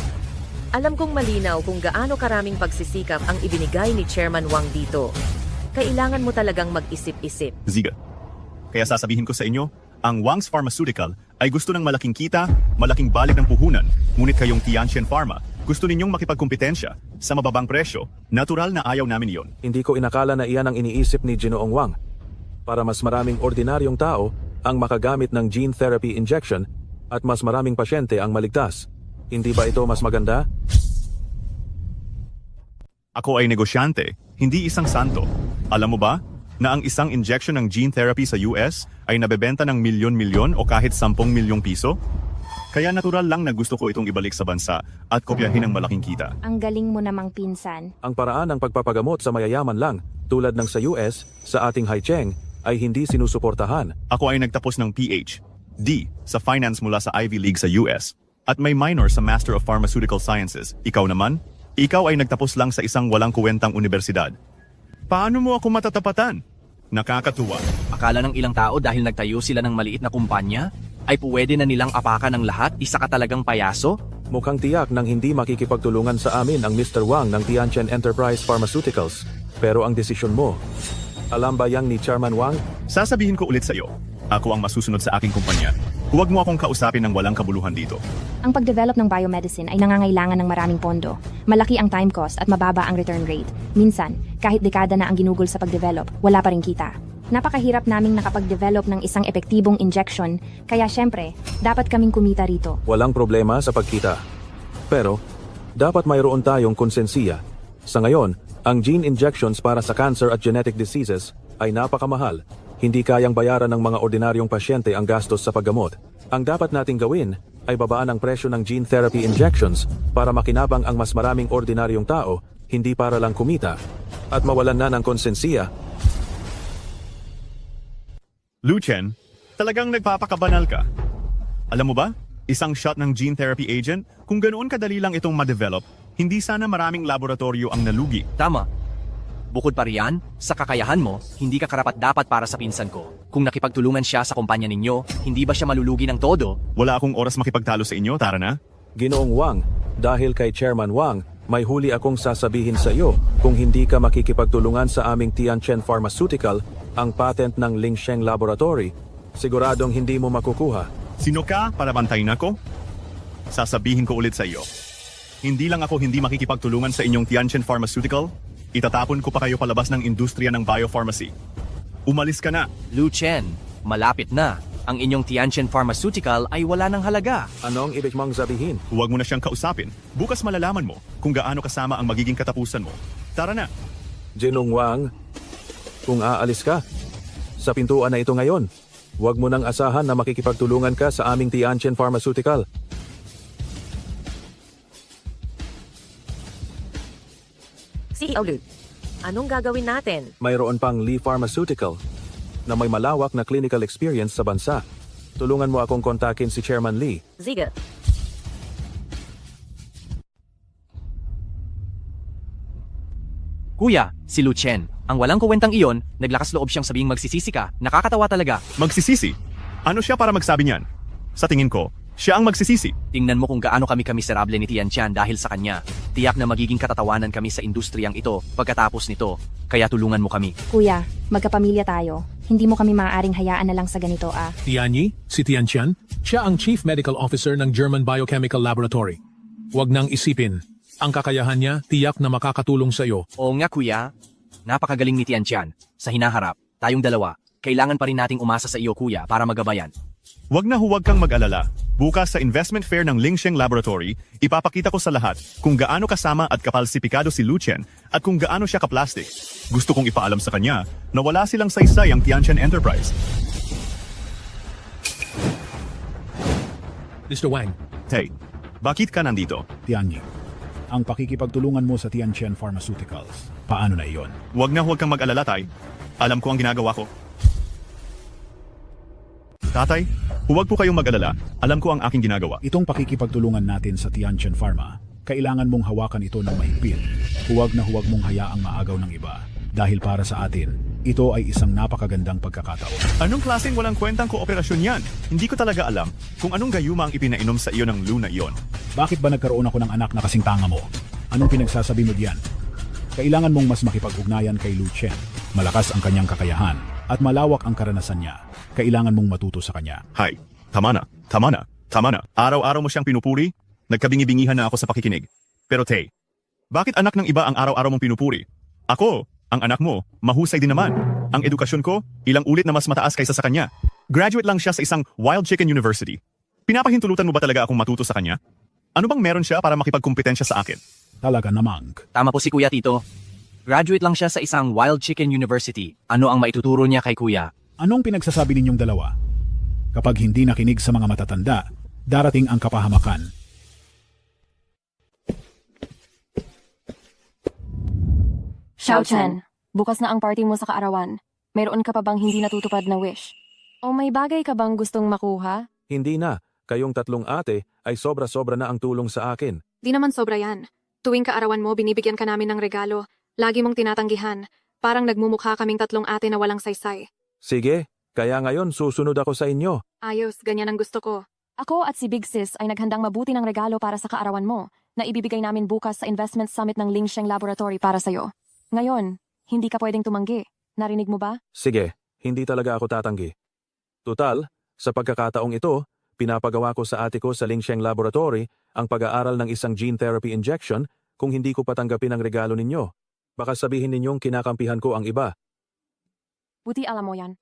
Alam kong malinaw kung gaano karaming pagsisikap ang ibinigay ni Chairman Wang dito. Kailangan mo talagang mag-isip-isip. Ziga. Kaya sasabihin ko sa inyo, ang Wang's Pharmaceutical ay gusto ng malaking kita, malaking balik ng puhunan, ngunit kayong Tianchen Pharma, gusto ninyong makipagkumpetensya sa mababang presyo. Natural na ayaw namin iyon. Hindi ko inakala na iyan ang iniisip ni Ginoong Wang. Para mas maraming ordinaryong tao ang makagamit ng gene therapy injection at mas maraming pasyente ang maligtas. Hindi ba ito mas maganda? Ako ay negosyante, hindi isang santo. Alam mo ba na ang isang injection ng gene therapy sa US ay nabebenta ng milyon-milyon o kahit 10 milyong piso? Kaya natural lang na gusto ko itong ibalik sa bansa at kopyahin ang malaking kita. Ang galing mo namang pinsan. Ang paraan ng pagpapagamot sa mayayaman lang, tulad ng sa US, sa ating Haicheng, ay hindi sinusuportahan. Ako ay nagtapos ng PhD sa finance mula sa Ivy League sa US at may minor sa Master of Pharmaceutical Sciences. Ikaw naman? Ikaw ay nagtapos lang sa isang walang kuwentang universidad. Paano mo ako matatapatan? Nakakatuwa. Akala ng ilang tao dahil nagtayo sila ng maliit na kumpanya, ay pwede na nilang apakan ng lahat, isa ka talagang payaso? Mukhang tiyak nang hindi makikipagtulungan sa amin ang Mr. Wang ng Tianchen Enterprise Pharmaceuticals. Pero ang desisyon mo, alam ba yang ni Chairman Wang? Sasabihin ko ulit sa iyo, ako ang masusunod sa aking kumpanya. Huwag mo akong kausapin ng walang kabuluhan dito. Ang pagdevelop ng biomedicine ay nangangailangan ng maraming pondo. Malaki ang time cost at mababa ang return rate. Minsan, kahit dekada na ang ginugol sa pagdevelop, wala pa rin kita. Napakahirap naming nakapag-develop ng isang epektibong injection, kaya syempre, dapat kaming kumita rito. Walang problema sa pagkita. Pero, dapat mayroon tayong konsensiya. Sa ngayon, ang gene injections para sa cancer at genetic diseases ay napakamahal. Hindi kayang bayaran ng mga ordinaryong pasyente ang gastos sa paggamot. Ang dapat nating gawin ay babaan ang presyo ng gene therapy injections para makinabang ang mas maraming ordinaryong tao, hindi para lang kumita, at mawalan na ng konsensiya. Lu Chen, talagang nagpapakabanal ka. Alam mo ba, isang shot ng gene therapy agent, kung ganoon kadali lang itong ma-develop, hindi sana maraming laboratorio ang nalugi. Tama. Bukod pa riyan, sa kakayahan mo, hindi ka karapat-dapat para sa pinsan ko. Kung nakipagtulungan siya sa kumpanya ninyo, hindi ba siya malulugi ng todo? Wala akong oras makipagtalo sa inyo, tara na. Ginoong Wang, dahil kay Chairman Wang, may huli akong sasabihin sa iyo. Kung hindi ka makikipagtulungan sa aming Tianchen Pharmaceutical, ang patent ng Lingsheng Laboratory, siguradong hindi mo makukuha. Sino ka para bantayin ako? Sasabihin ko ulit sa iyo. Hindi lang ako hindi makikipagtulungan sa inyong Tianchen Pharmaceutical, itatapon ko pa kayo palabas ng industriya ng biopharmacy. Umalis ka na. Lu Chen, malapit na. Ang inyong Tianchen Pharmaceutical ay wala ng halaga. Anong ibig mong sabihin? Huwag mo na siyang kausapin. Bukas malalaman mo kung gaano kasama ang magiging katapusan mo. Tara na. Ginoong Wang, kung aalis ka, sa pintuan na ito ngayon, huwag mo nang asahan na makikipagtulungan ka sa aming Tianchen Pharmaceutical. CEO Lu, anong gagawin natin? Mayroon pang Lee Pharmaceutical na may malawak na clinical experience sa bansa. Tulungan mo akong kontakin si Chairman Lee. Sige. Kuya, si Lu Chen, ang walang kuwentang iyon, naglakas loob siyang sabing magsisisi ka. Nakakatawa talaga. Magsisisi? Ano siya para magsabi niyan? Sa tingin ko, siya ang magsisisi. Tingnan mo kung gaano kami kamiserable ni Tianchen dahil sa kanya. Tiyak na magiging katatawanan kami sa industriyang ito pagkatapos nito. Kaya tulungan mo kami. Kuya, magkapamilya tayo. Hindi mo kami maaaring hayaan na lang sa ganito ah. Tianyi, si Tianchen, siya ang Chief Medical Officer ng German Biochemical Laboratory. Huwag nang isipin. Ang kakayahan niya, tiyak na makakatulong sa iyo. Oo nga kuya, napakagaling ni Tianchen. Sa hinaharap, tayong dalawa, kailangan pa rin nating umasa sa iyo kuya para magabayan. Huwag na huwag kang mag-alala. Bukas sa investment fair ng Lingsheng Laboratory, ipapakita ko sa lahat kung gaano kasama at kapalsipikado si Lu Chen at kung gaano siya kaplastic. Gusto kong ipaalam sa kanya na wala silang saysay ang Tianchen Enterprise. Mr. Wang. Hey, bakit ka nandito? Tianyi, ang pakikipagtulungan mo sa Tianchen Pharmaceuticals, paano na iyon? Huwag na huwag kang mag-alala, Tay. Alam ko ang ginagawa ko. Tatay, huwag po kayong mag-alala. Alam ko ang aking ginagawa. Itong pakikipagtulungan natin sa Tianchen Pharma, kailangan mong hawakan ito ng mahigpit. Huwag na huwag mong hayaang maagaw ng iba. Dahil para sa atin, ito ay isang napakagandang pagkakataon. Anong klaseng walang kwentang kooperasyon yan? Hindi ko talaga alam kung anong gayuma ang ipinainom sa iyo ng Lu na iyon. Bakit ba nagkaroon ako ng anak na kasing tanga mo? Anong pinagsasabi mo diyan? Kailangan mong mas makipag-ugnayan kay Lu Chen. Malakas ang kanyang kakayahan at malawak ang karanasan niya. Kailangan mong matuto sa kanya. Hay, tama na, tama na, tama na. Araw-araw mo siyang pinupuri, nagkabingi-bingihan na ako sa pakikinig. Pero Tay, bakit anak ng iba ang araw-araw mong pinupuri? Ako, ang anak mo, mahusay din naman. Ang edukasyon ko, ilang ulit na mas mataas kaysa sa kanya. Graduate lang siya sa isang Wild Chicken University. Pinapahintulutan mo ba talaga akong matuto sa kanya? Ano bang meron siya para makipagkumpetensya sa akin? Talaga namang. Tama po si Kuya Tito. Graduate lang siya sa isang Wild Chicken University. Ano ang maituturo niya kay Kuya? Anong pinagsasabi ninyong dalawa? Kapag hindi nakinig sa mga matatanda, darating ang kapahamakan. Xiao Chen, bukas na ang party mo sa kaarawan. Mayroon ka pa bang hindi natutupad na wish? O may bagay ka bang gustong makuha? Hindi na. Kayong tatlong ate ay sobra-sobra na ang tulong sa akin. Di naman sobra yan. Tuwing kaarawan mo, binibigyan ka namin ng regalo. Lagi mong tinatanggihan. Parang nagmumukha kaming tatlong ate na walang saysay. Sige, kaya ngayon susunod ako sa inyo. Ayos, ganyan ang gusto ko. Ako at si Big Sis ay naghandang mabuti ng regalo para sa kaarawan mo na ibibigay namin bukas sa Investment Summit ng Lingsheng Laboratory para sa'yo. Ngayon, hindi ka pwedeng tumanggi. Narinig mo ba? Sige, hindi talaga ako tatanggi. Tutal, sa pagkakataong ito, pinapagawa ko sa ate ko sa Lingsheng Laboratory ang pag-aaral ng isang gene therapy injection kung hindi ko patanggapin ang regalo ninyo. Baka sabihin ninyong kinakampihan ko ang iba. Buti alam mo yan.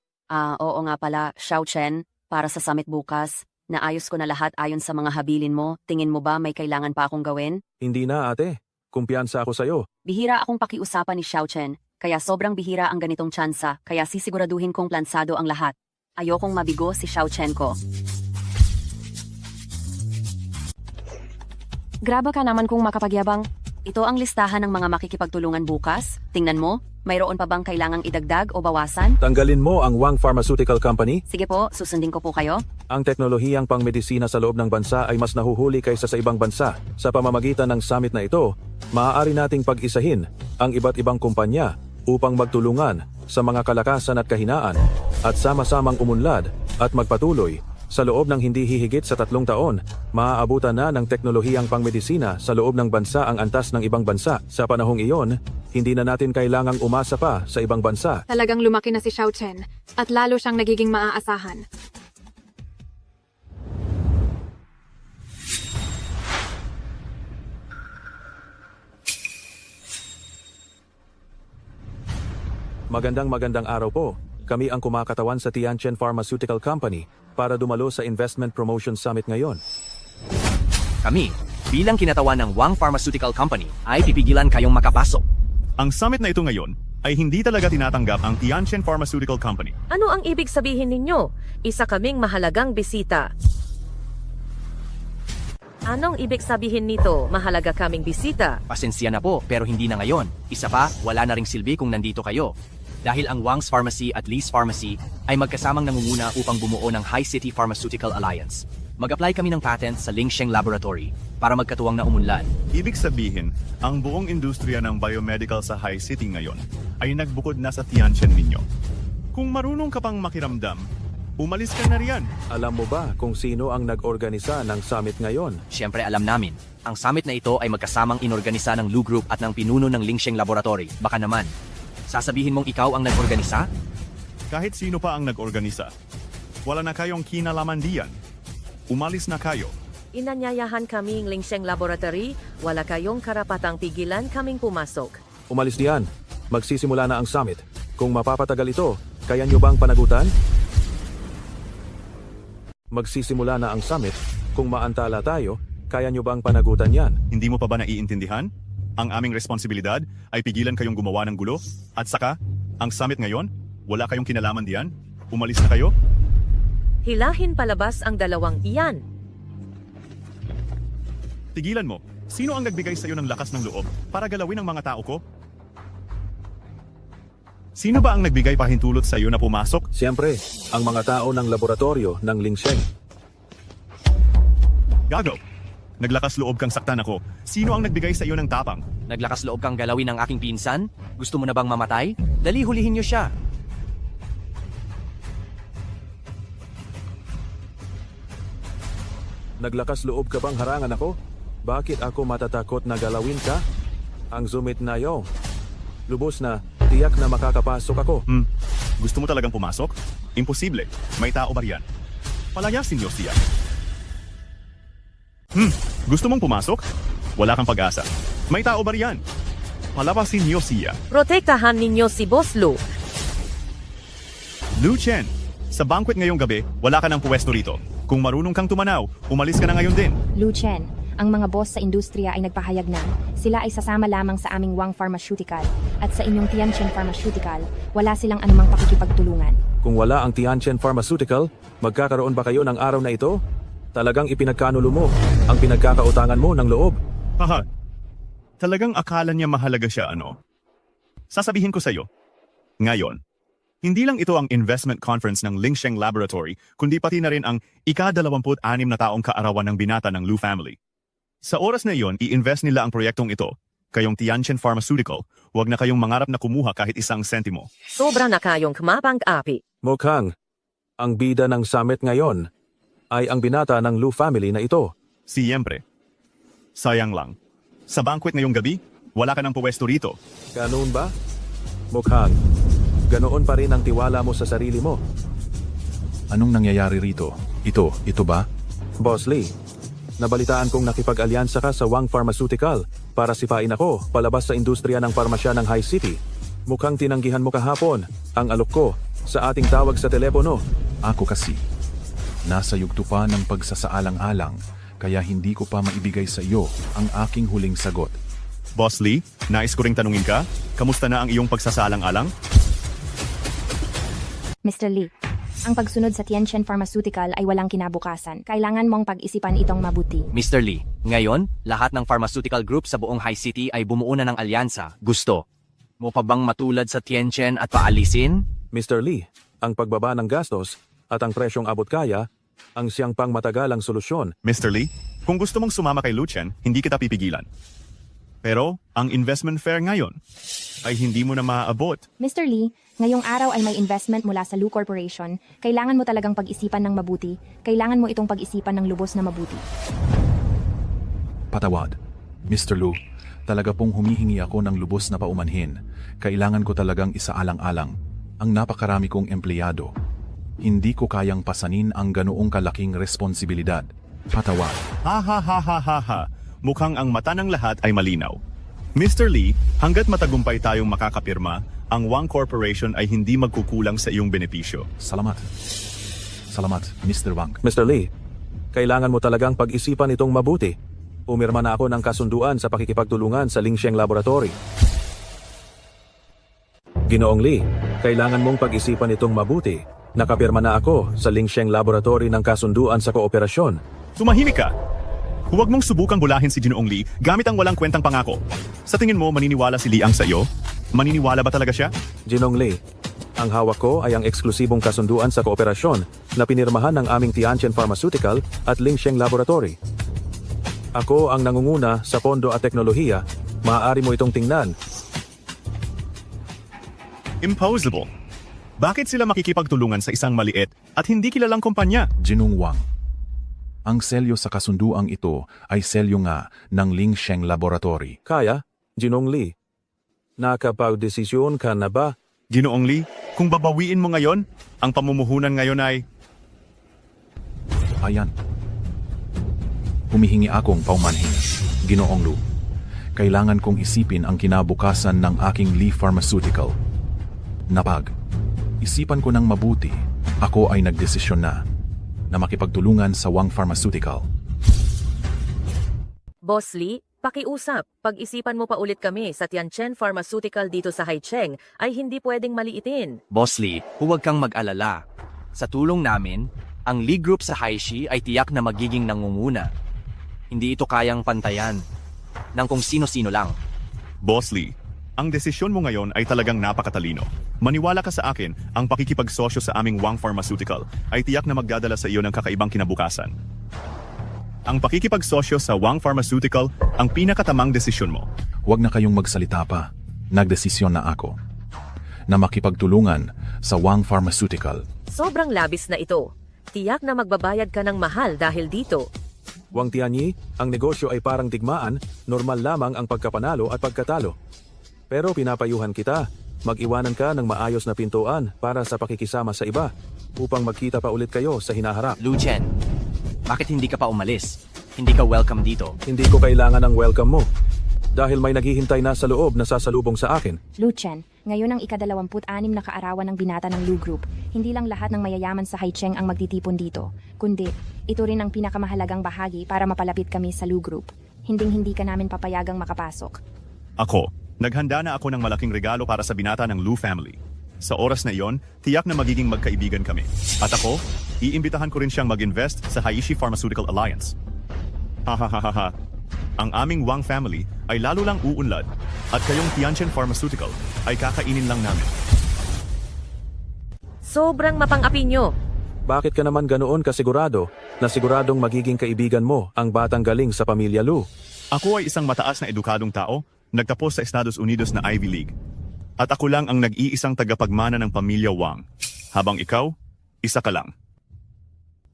Oo nga pala, Xiao Chen, para sa summit bukas. Naayos ko na lahat ayon sa mga habilin mo. Tingin mo ba may kailangan pa akong gawin? Hindi na ate, kumpiyansa ako sa'yo. Bihira akong pakiusapan ni Xiao Chen, kaya sobrang bihira ang ganitong tsansa, kaya sisiguraduhin kong plansado ang lahat. Ayokong mabigo si Xiao Chen ko. Graba ka naman kung makapagyabang. Ito ang listahan ng mga makikipagtulungan bukas. Tingnan mo, mayroon pa bang kailangang idagdag o bawasan? Tanggalin mo ang Wang Pharmaceutical Company. Sige po, susundin ko po kayo. Ang teknolohiyang pangmedisina sa loob ng bansa ay mas nahuhuli kaysa sa ibang bansa. Sa pamamagitan ng summit na ito, maaari nating pag-isahin ang iba't ibang kumpanya upang magtulungan sa mga kalakasan at kahinaan at sama-samang umunlad at magpatuloy. Sa loob ng hindi hihigit sa 3 taon, maaabutan na ng teknolohiyang pangmedisina sa loob ng bansa ang antas ng ibang bansa. Sa panahong iyon, hindi na natin kailangang umasa pa sa ibang bansa. Talagang lumaki na si Xiao Chen at lalo siyang nagiging maaasahan. Magandang araw po. Kami ang kumakatawan sa Tianchen Pharmaceutical Company para dumalo sa Investment Promotion Summit ngayon. Kami, bilang kinatawan ng Wang Pharmaceutical Company, ay pipigilan kayong makapasok. Ang summit na ito ngayon ay hindi talaga tinatanggap ang Tianchen Pharmaceutical Company. Ano ang ibig sabihin ninyo? Isa kaming mahalagang bisita. Anong ibig sabihin nito, mahalaga kaming bisita? Pasensya na po, pero hindi na ngayon. Isa pa, wala na ring silbi kung nandito kayo. Dahil ang Wang's Pharmacy at Lee's Pharmacy ay magkasamang nangunguna upang bumuo ng High City Pharmaceutical Alliance. Mag-apply kami ng patent sa Lingsheng Laboratory para magkatuwang na umunlad. Ibig sabihin, ang buong industriya ng biomedical sa High City ngayon ay nagbukod na sa Tianchen ninyo. Kung marunong ka pang makiramdam, umalis ka na riyan. Alam mo ba kung sino ang nag-organisa ng summit ngayon? Siyempre alam namin. Ang summit na ito ay magkasamang inorganisa ng Lu Group at ng pinuno ng Lingsheng Laboratory. Baka naman, sasabihin mong ikaw ang nag-organisa? Kahit sino pa ang nag-organisa, wala na kayong kinalaman diyan. Umalis na kayo. Inanyayahan kaming Lingsheng Laboratory, wala kayong karapatang pigilan kaming pumasok. Umalis diyan. Magsisimula na ang summit. Kung mapapatagal ito, kaya nyo bang panagutan? Magsisimula na ang summit. Kung maantala tayo, kaya nyo bang panagutan yan? Hindi mo pa ba naiintindihan? Ang aming responsibilidad ay pigilan kayong gumawa ng gulo. At saka, ang summit ngayon, wala kayong kinalaman diyan. Umalis na kayo? Hilahin palabas ang dalawang iyan. Tigilan mo. Sino ang nagbigay sa iyo ng lakas ng loob para galawin ang mga tao ko? Sino ba ang nagbigay pahintulot sa iyo na pumasok? Siyempre, ang mga tao ng laboratorio ng Lingsheng. Gago! Naglakas loob kang saktan ako. Sino ang nagbigay sa iyo ng tapang? Naglakas loob kang galawin ang aking pinsan? Gusto mo na bang mamatay? Dali hulihin niyo siya. Naglakas loob ka bang harangan ako? Bakit ako matatakot na galawin ka? Ang Zumit na yo. Lubos na, tiyak na makakapasok ako. Gusto mo talagang pumasok? Imposible. May tao ba riyan? Palayasin niyo siya. Gusto mong pumasok? Wala kang pag-asa. May tao ba riyan? Palabasin niyo siya. Protektahan ninyo si Boss Lu. Lu Chen, sa banquet ngayong gabi, wala ka ng puwesto rito. Kung marunong kang tumanaw, umalis ka na ngayon din. Lu Chen, ang mga boss sa industriya ay nagpahayag na sila ay sasama lamang sa aming Wang Pharmaceutical at sa inyong Tianchen Pharmaceutical, wala silang anumang pakikipagtulungan. Kung wala ang Tianchen Pharmaceutical, magkakaroon ba kayo ng araw na ito? Talagang ipinagkanulo mo ang pinagkakautangan mo ng loob. Haha, talagang akala niya mahalaga siya ano? Sasabihin ko sa iyo, ngayon, hindi lang ito ang investment conference ng Lingsheng Laboratory, kundi pati na rin ang ika-26 na taong kaarawan ng binata ng Lu family. Sa oras na iyon, i-invest nila ang proyektong ito. Kayong Tianchen Pharmaceutical, huwag na kayong mangarap na kumuha kahit isang sentimo. Sobra na kayong kumapang-api. Mukhang, ang bida ng summit ngayon ay ang binata ng Lu family na ito. Siyempre. Sayang lang. Sa banquet ngayong gabi, wala ka ng puwesto rito. Ganoon ba? Mukhang, ganoon pa rin ang tiwala mo sa sarili mo. Anong nangyayari rito? Ito ba? Boss Lee, nabalitaan kong nakipag-alyansa ka sa Wang Pharmaceutical para sipain ako palabas sa industriya ng parmasya ng High City. Mukhang tinanggihan mo kahapon ang alok ko sa ating tawag sa telepono. Ako kasi, nasa yugto pa ng pagsasaalang-alang, kaya hindi ko pa maibigay sa iyo ang aking huling sagot. Boss Lee, nais ko ring tanungin ka, kamusta na ang iyong pagsasaalang-alang? Mr. Lee, ang pagsunod sa Tianchen Pharmaceutical ay walang kinabukasan. Kailangan mong pag-isipan itong mabuti. Mr. Lee, ngayon, lahat ng pharmaceutical group sa buong High City ay bumuo na ng alyansa. Gusto mo pa bang matulad sa Tianchen at paalisin? Mr. Lee, ang pagbaba ng gastos at ang presyong abot kaya ang siyang pangmatagalang solusyon. Mr. Lee, kung gusto mong sumama kay Luchen, hindi kita pipigilan. Pero, ang investment fair ngayon ay hindi mo na maaabot. Mr. Lee, ngayong araw ay may investment mula sa Lu Corporation. Kailangan mo talagang pag-isipan ng mabuti. Kailangan mo itong pag-isipan ng lubos na mabuti. Patawad. Mr. Lu, talaga pong humihingi ako ng lubos na paumanhin. Kailangan ko talagang isaalang-alang ang napakarami kong empleyado. Hindi ko kayang pasanin ang ganoong kalaking responsibilidad. Patawad. Ha ha ha ha ha ha. Mukhang ang mata ng lahat ay malinaw. Mr. Lee, hanggat matagumpay tayong makakapirma, ang Wang Corporation ay hindi magkukulang sa iyong benepisyo. Salamat. Salamat, Mr. Wang. Mr. Lee, kailangan mo talagang pag-isipan itong mabuti. Umirma na ako ng kasunduan sa pakikipagtulungan sa Lingsheng Laboratory. Ginoong Lee, kailangan mong pag-isipan itong mabuti. Nakapirma na ako sa Lingsheng Laboratory ng kasunduan sa kooperasyon. Tumahimik ka! Huwag mong subukang bulahin si Ginoong Lee gamit ang walang kwentang pangako. Sa tingin mo, maniniwala si Liang sa iyo? Maniniwala ba talaga siya? Ginoong Lee, ang hawak ko ay ang eksklusibong kasunduan sa kooperasyon na pinirmahan ng aming Tianchen Pharmaceutical at Lingsheng Laboratory. Ako ang nangunguna sa pondo at teknolohiya. Maaari mo itong tingnan. Impossible. Bakit sila makikipagtulungan sa isang maliit at hindi kilalang kumpanya? Ginong Wang. Ang selyo sa kasunduang ito ay selyo nga ng Lingsheng Laboratory. Kaya, Ginoong Lee, nakapag-desisyon ka na ba? Ginoong Lee, kung babawiin mo ngayon, ang pamumuhunan ngayon ay... Ayan. Humihingi akong paumanhin. Ginoong Lu, kailangan kong isipin ang kinabukasan ng aking Lee Pharmaceutical. Napag, isipan ko ng mabuti, ako ay nagdesisyon na makipagtulungan sa Wang Pharmaceutical. Boss Lee, pakiusap. Pag-isipan mo pa ulit kami sa Tianchen Pharmaceutical dito sa Haicheng ay hindi pwedeng maliitin. Boss Lee, huwag kang mag-alala. Sa tulong namin, ang Lee Group sa Haishi ay tiyak na magiging nangunguna. Hindi ito kayang pantayan ng kung sino-sino lang. Boss Lee, ang desisyon mo ngayon ay talagang napakatalino. Maniwala ka sa akin, ang pakikipagsosyo sa aming Wang Pharmaceutical ay tiyak na magdadala sa iyo ng kakaibang kinabukasan. Ang pakikipagsosyo sa Wang Pharmaceutical ang pinakatamang desisyon mo. Huwag na kayong magsalita pa. Nagdesisyon na ako na makipagtulungan sa Wang Pharmaceutical. Sobrang labis na ito. Tiyak na magbabayad ka ng mahal dahil dito. Wang Tianyi, ang negosyo ay parang digmaan, normal lamang ang pagkapanalo at pagkatalo. Pero pinapayuhan kita, mag-iwanan ka ng maayos na pintuan para sa pakikisama sa iba upang magkita pa ulit kayo sa hinaharap. Luchen, bakit hindi ka pa umalis? Hindi ka welcome dito. Hindi ko kailangan ng welcome mo dahil may naghihintay na sa loob na sasalubong sa akin. Luchen, ngayon ang ika-26 na kaarawan ng binata ng Lu Group. Hindi lang lahat ng mayayaman sa Haicheng ang magtitipon dito, kundi ito rin ang pinakamahalagang bahagi para mapalapit kami sa Lu Group. Hinding-hindi ka namin papayagang makapasok. Ako, naghanda na ako ng malaking regalo para sa binata ng Lu family. Sa oras na iyon, tiyak na magiging magkaibigan kami. At ako, iimbitahan ko rin siyang mag-invest sa Haishi Pharmaceutical Alliance. Hahaha. Ang aming Wang family ay lalo lang uunlad at kayong Tianchen Pharmaceutical ay kakainin lang namin. Sobrang mapang-api nyo. Bakit ka naman ganoon kasigurado na siguradong magiging kaibigan mo ang batang galing sa pamilya Lu? Ako ay isang mataas na edukadong tao, nagtapos sa Estados Unidos na Ivy League. At ako lang ang nag-iisang tagapagmana ng pamilya Wang. Habang ikaw, isa ka lang.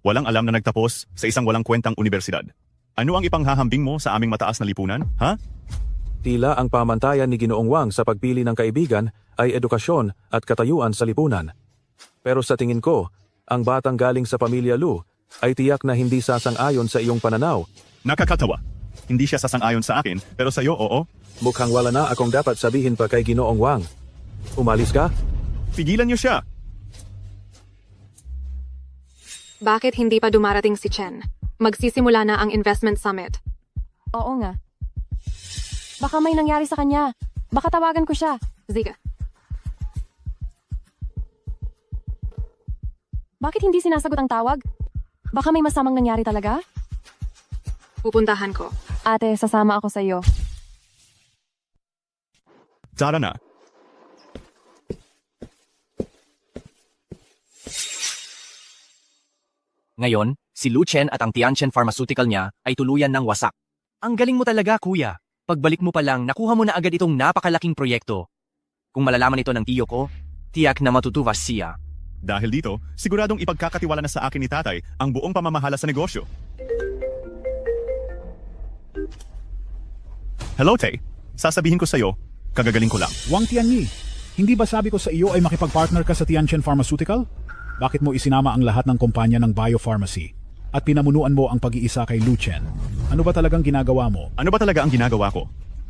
Walang alam na nagtapos sa isang walang kwentang universidad. Ano ang ipanghahambing mo sa aming mataas na lipunan, ha? Tila ang pamantayan ni Ginoong Wang sa pagpili ng kaibigan ay edukasyon at katayuan sa lipunan. Pero sa tingin ko, ang batang galing sa pamilya Lu ay tiyak na hindi sasang-ayon sa iyong pananaw. Nakakatawa. Hindi siya sasang-ayon sa akin, pero sa iyo, oo. Mukhang wala na akong dapat sabihin pa kay Ginoong Wang. Umalis ka? Pigilan niyo siya. Bakit hindi pa dumarating si Chen? Magsisimula na ang investment summit. Oo nga. Baka may nangyari sa kanya. Baka tawagan ko siya. Ziga. Bakit hindi sinasagot ang tawag? Baka may masamang nangyari talaga? Pupuntahan ko. Ate, sasama ako sa iyo. Tara na. Ngayon, si Lu Chen at ang Tianchen Pharmaceutical niya ay tuluyan ng wasak. Ang galing mo talaga, kuya. Pagbalik mo pa lang, nakuha mo na agad itong napakalaking proyekto. Kung malalaman ito ng tiyo ko, tiyak na matutuwas siya. Dahil dito, siguradong ipagkakatiwala na sa akin ni tatay ang buong pamamahala sa negosyo. Hello, Tay. Sasabihin ko sa'yo, kagagaling ko lang. Wang Tianyi, hindi ba sabi ko sa iyo ay makipag-partner ka sa Tianchen Pharmaceutical? Bakit mo isinama ang lahat ng kumpanya ng biopharmacy at pinamunuan mo ang pag-iisa kay Lu Chen? Ano ba talagang ginagawa mo? Ano ba talaga ang ginagawa ko?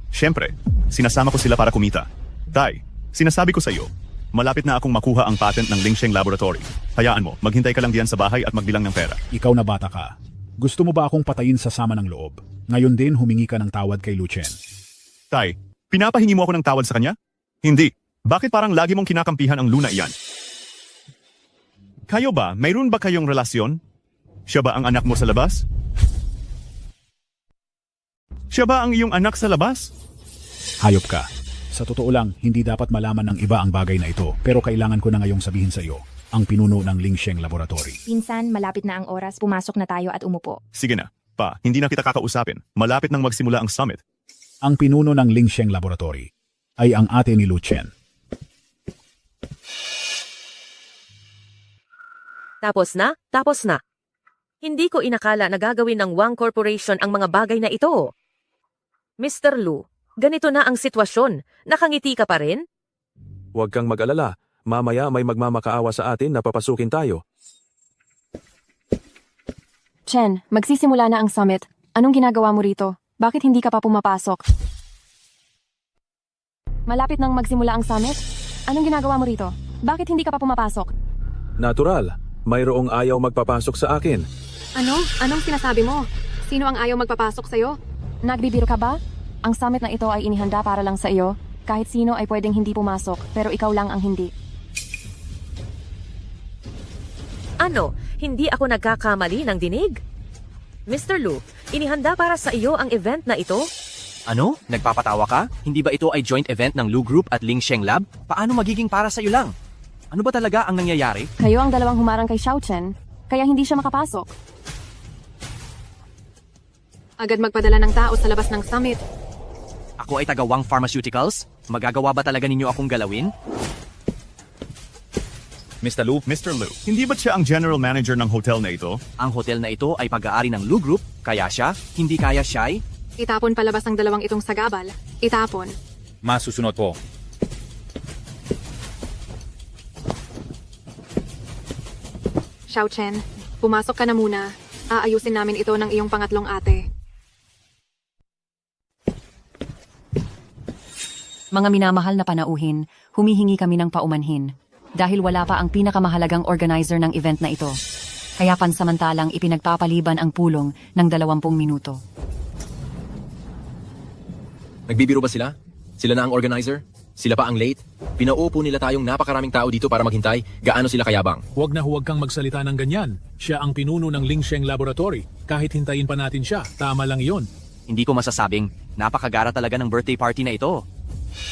Siyempre, sinasama ko sila para kumita. Tay, sinasabi ko sa iyo, malapit na akong makuha ang patent ng Lingsheng Laboratory. Hayaan mo, maghintay ka lang diyan sa bahay at magbilang ng pera. Ikaw na bata ka. Gusto mo ba akong patayin sa sama ng loob? Ngayon din humingi ka ng tawad kay Lu Chen. Tay, pinapahingi mo ako ng tawad sa kanya? Hindi. Bakit parang lagi mong kinakampihan ang Luna iyan? Kayo ba, mayroon ba kayong relasyon? Siya ba ang anak mo sa labas? Siya ba ang iyong anak sa labas? Hayop ka. Sa totoo lang, hindi dapat malaman ng iba ang bagay na ito, pero kailangan ko na ngayong sabihin sa iyo, ang pinuno ng Lingsheng Laboratory. Pinsan, malapit na ang oras, pumasok na tayo at umupo. Sige na, pa, hindi na kita kakausapin. Malapit nang magsimula ang summit. Ang pinuno ng Lingsheng Laboratory ay ang ate ni Lu Chen. Tapos na? Tapos na. Hindi ko inakala na gagawin ng Wang Corporation ang mga bagay na ito. Mr. Lu, ganito na ang sitwasyon. Nakangiti ka pa rin? Huwag kang mag-alala. Mamaya may magmamakaawa sa atin na papasukin tayo. Chen, magsisimula na ang summit. Anong ginagawa mo rito? Bakit hindi ka pa pumapasok? Malapit nang magsimula ang summit? Anong ginagawa mo rito? Bakit hindi ka pa pumapasok? Natural. Mayroong ayaw magpapasok sa akin. Ano? Anong sinasabi mo? Sino ang ayaw magpapasok sa'yo? Nagbibiro ka ba? Ang summit na ito ay inihanda para lang sa iyo. Kahit sino ay pwedeng hindi pumasok, pero ikaw lang ang hindi. Ano? Hindi ako nagkakamali ng dinig? Mr. Lu, inihanda para sa iyo ang event na ito? Ano? Nagpapatawa ka? Hindi ba ito ay joint event ng Lu Group at Lingsheng Lab? Paano magiging para sa iyo lang? Ano ba talaga ang nangyayari? Kayo ang dalawang humarang kay Xiao Chen, kaya hindi siya makapasok. Agad magpadala ng tao sa labas ng summit. Ako ay taga Wang Pharmaceuticals? Magagawa ba talaga ninyo akong galawin? Mr. Lu, hindi ba't siya ang general manager ng hotel na ito? Ang hotel na ito ay pag-aari ng Lu Group, kaya siya, hindi kaya siya'y... Itapon palabas ang dalawang itong sagabal. Itapon. Masusunod po. Xiao Chen, pumasok ka na muna. Aayusin namin ito ng iyong pangatlong ate. Mga minamahal na panauhin, humihingi kami ng paumanhin. Dahil wala pa ang pinakamahalagang organizer ng event na ito. Kaya pansamantalang ipinagpapaliban ang pulong ng 20 minuto. Nagbibiro ba sila? Sila na ang organizer? Sila pa ang late? Pinaupo nila tayong napakaraming tao dito para maghintay. Gaano sila kayabang? Huwag na huwag kang magsalita ng ganyan. Siya ang pinuno ng Lingsheng Laboratory. Kahit hintayin pa natin siya, tama lang iyon. Hindi ko masasabing, napakagara talaga ng birthday party na ito.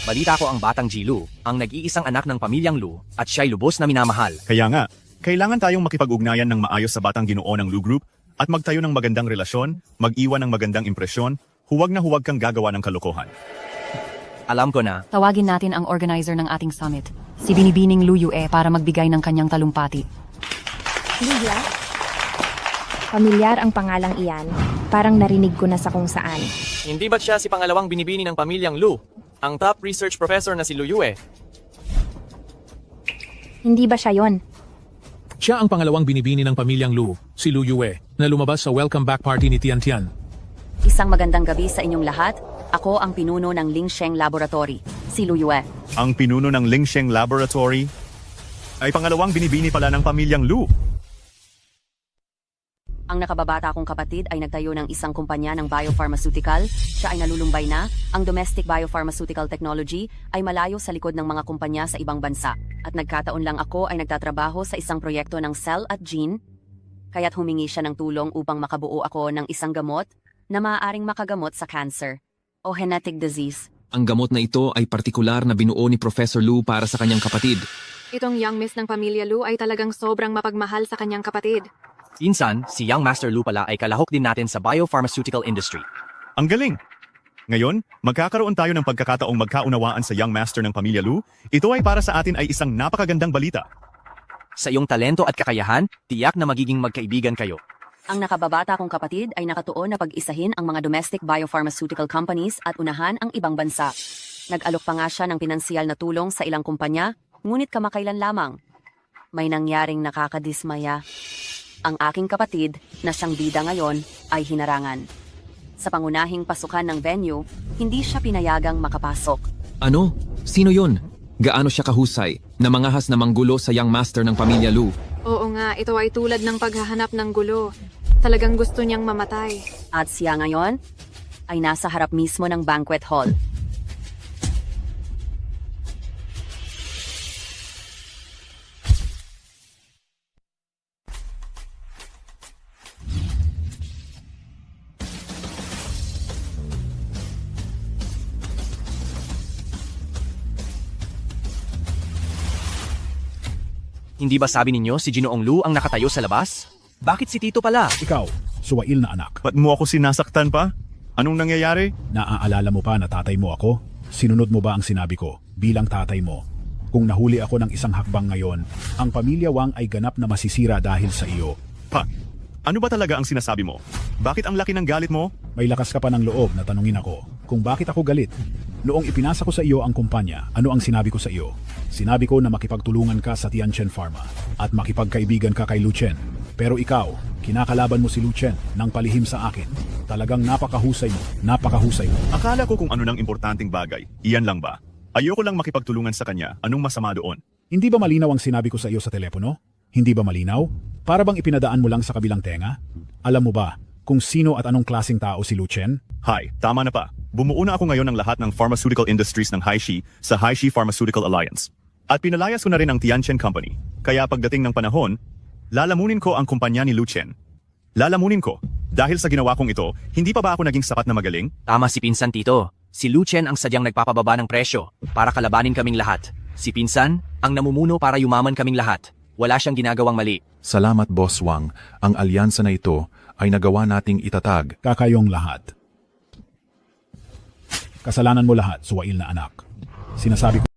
Balita ko ang batang Ji Lu, ang nag-iisang anak ng pamilyang Lu, at siya'y lubos na minamahal. Kaya nga, Kailangan tayong makipag-ugnayan ng maayos sa batang Ginoo ng Lu Group at magtayo ng magandang relasyon, mag-iwan ng magandang impresyon, huwag na huwag kang gagawa ng kalokohan. Alam ko na. Tawagin natin ang organizer ng ating summit, si Binibining Lu Yue, para magbigay ng kanyang talumpati. Lydia? Pamilyar ang pangalang iyan. Parang narinig ko na sa kung saan. Hindi ba't siya si pangalawang binibini ng pamilyang Lu? Ang top research professor na si Lu Yue. Hindi ba siya yon? Siya ang pangalawang binibini ng pamilyang Lu, si Lu Yue, na lumabas sa welcome back party ni Tian Tian. Isang magandang gabi sa inyong lahat. Ako ang pinuno ng Lingsheng Laboratory, si Lu Yue. Ang pinuno ng Lingsheng Laboratory ay pangalawang binibini pala ng pamilyang Lu. Ang nakababata kong kapatid ay nagtayo ng isang kumpanya ng biopharmaceutical. Siya ay nalulumbay na. Ang domestic biopharmaceutical technology ay malayo sa likod ng mga kumpanya sa ibang bansa. At nagkataon lang ako ay nagtatrabaho sa isang proyekto ng cell at gene. Kaya't humingi siya ng tulong upang makabuo ako ng isang gamot na maaaring makagamot sa cancer o genetic disease. Ang gamot na ito ay partikular na binuo ni Professor Lu para sa kanyang kapatid. Itong young miss ng pamilya Lu ay talagang sobrang mapagmahal sa kanyang kapatid. Insan, si Young Master Lu pala ay kalahok din natin sa biopharmaceutical industry. Ang galing! Ngayon, magkakaroon tayo ng pagkakataong magkaunawaan sa Young Master ng pamilya Lu. Ito ay para sa atin ay isang napakagandang balita. Sa iyong talento at kakayahan, tiyak na magiging magkaibigan kayo. Ang nakababata kong kapatid ay nakatuon na pag-isahin ang mga domestic biopharmaceutical companies at unahan ang ibang bansa. Nag-alok pa nga siya ng pinansyal na tulong sa ilang kumpanya, ngunit kamakailan lamang. May nangyaring nakakadismaya. Ang aking kapatid, na siyang bida ngayon, ay hinarangan. Sa pangunahing pasukan ng venue, hindi siya pinayagang makapasok. Ano? Sino yun? Gaano siya kahusay na mangahas na manggulo sa Young Master ng pamilya Lu? Oo nga, ito ay tulad ng paghahanap ng gulo. Talagang gusto niyang mamatay. At siya ngayon, ay nasa harap mismo ng banquet hall. Hindi ba sabi ninyo si Ginoong Lu ang nakatayo sa labas? Bakit si Tito pala? Ikaw, suwail na anak. Ba't mo ako sinasaktan pa? Anong nangyayari? Naaalala mo pa na tatay mo ako? Sinunod mo ba ang sinabi ko bilang tatay mo? Kung nahuli ako ng isang hakbang ngayon, ang pamilya Wang ay ganap na masisira dahil sa iyo. Pa, ano ba talaga ang sinasabi mo? Bakit ang laki ng galit mo? May lakas ka pa ng loob na tanungin ako kung bakit ako galit. Noong ipinasa ko sa iyo ang kumpanya, ano ang sinabi ko sa iyo? Sinabi ko na makipagtulungan ka sa Tianchen Pharma at makipagkaibigan ka kay Lu Chen. Pero ikaw, kinakalaban mo si Lu Chen nang palihim sa akin. Talagang napakahusay mo, napakahusay mo. Akala ko kung ano nang importanteng bagay. Iyan lang ba? Ayoko lang makipagtulungan sa kanya. Anong masama doon? Hindi ba malinaw ang sinabi ko sa iyo sa telepono? Hindi ba malinaw? Para bang ipinadaan mo lang sa kabilang tenga? Alam mo ba kung sino at anong klaseng tao si Lu Chen? Hi, tama na pa. Bumuo na ako ngayon ng lahat ng pharmaceutical industries ng Haishi sa Haishi Pharmaceutical Alliance. At pinalayas ko na rin ang Tianchen Company. Kaya pagdating ng panahon, lalamunin ko ang kumpanya ni Lu Chen. Lalamunin ko. Dahil sa ginawa kong ito, hindi pa ba ako naging sapat na magaling? Tama si Pinsan Tito. Si Lu Chen ang sadyang nagpapababa ng presyo para kalabanin kaming lahat. Si Pinsan ang namumuno para yumaman kaming lahat. Wala siyang ginagawang mali. Salamat Boss Wang. Ang alyansa na ito ay nagawa nating itatag. Kakayong lahat. Kasalanan mo lahat, suwail na anak. Sinasabi ko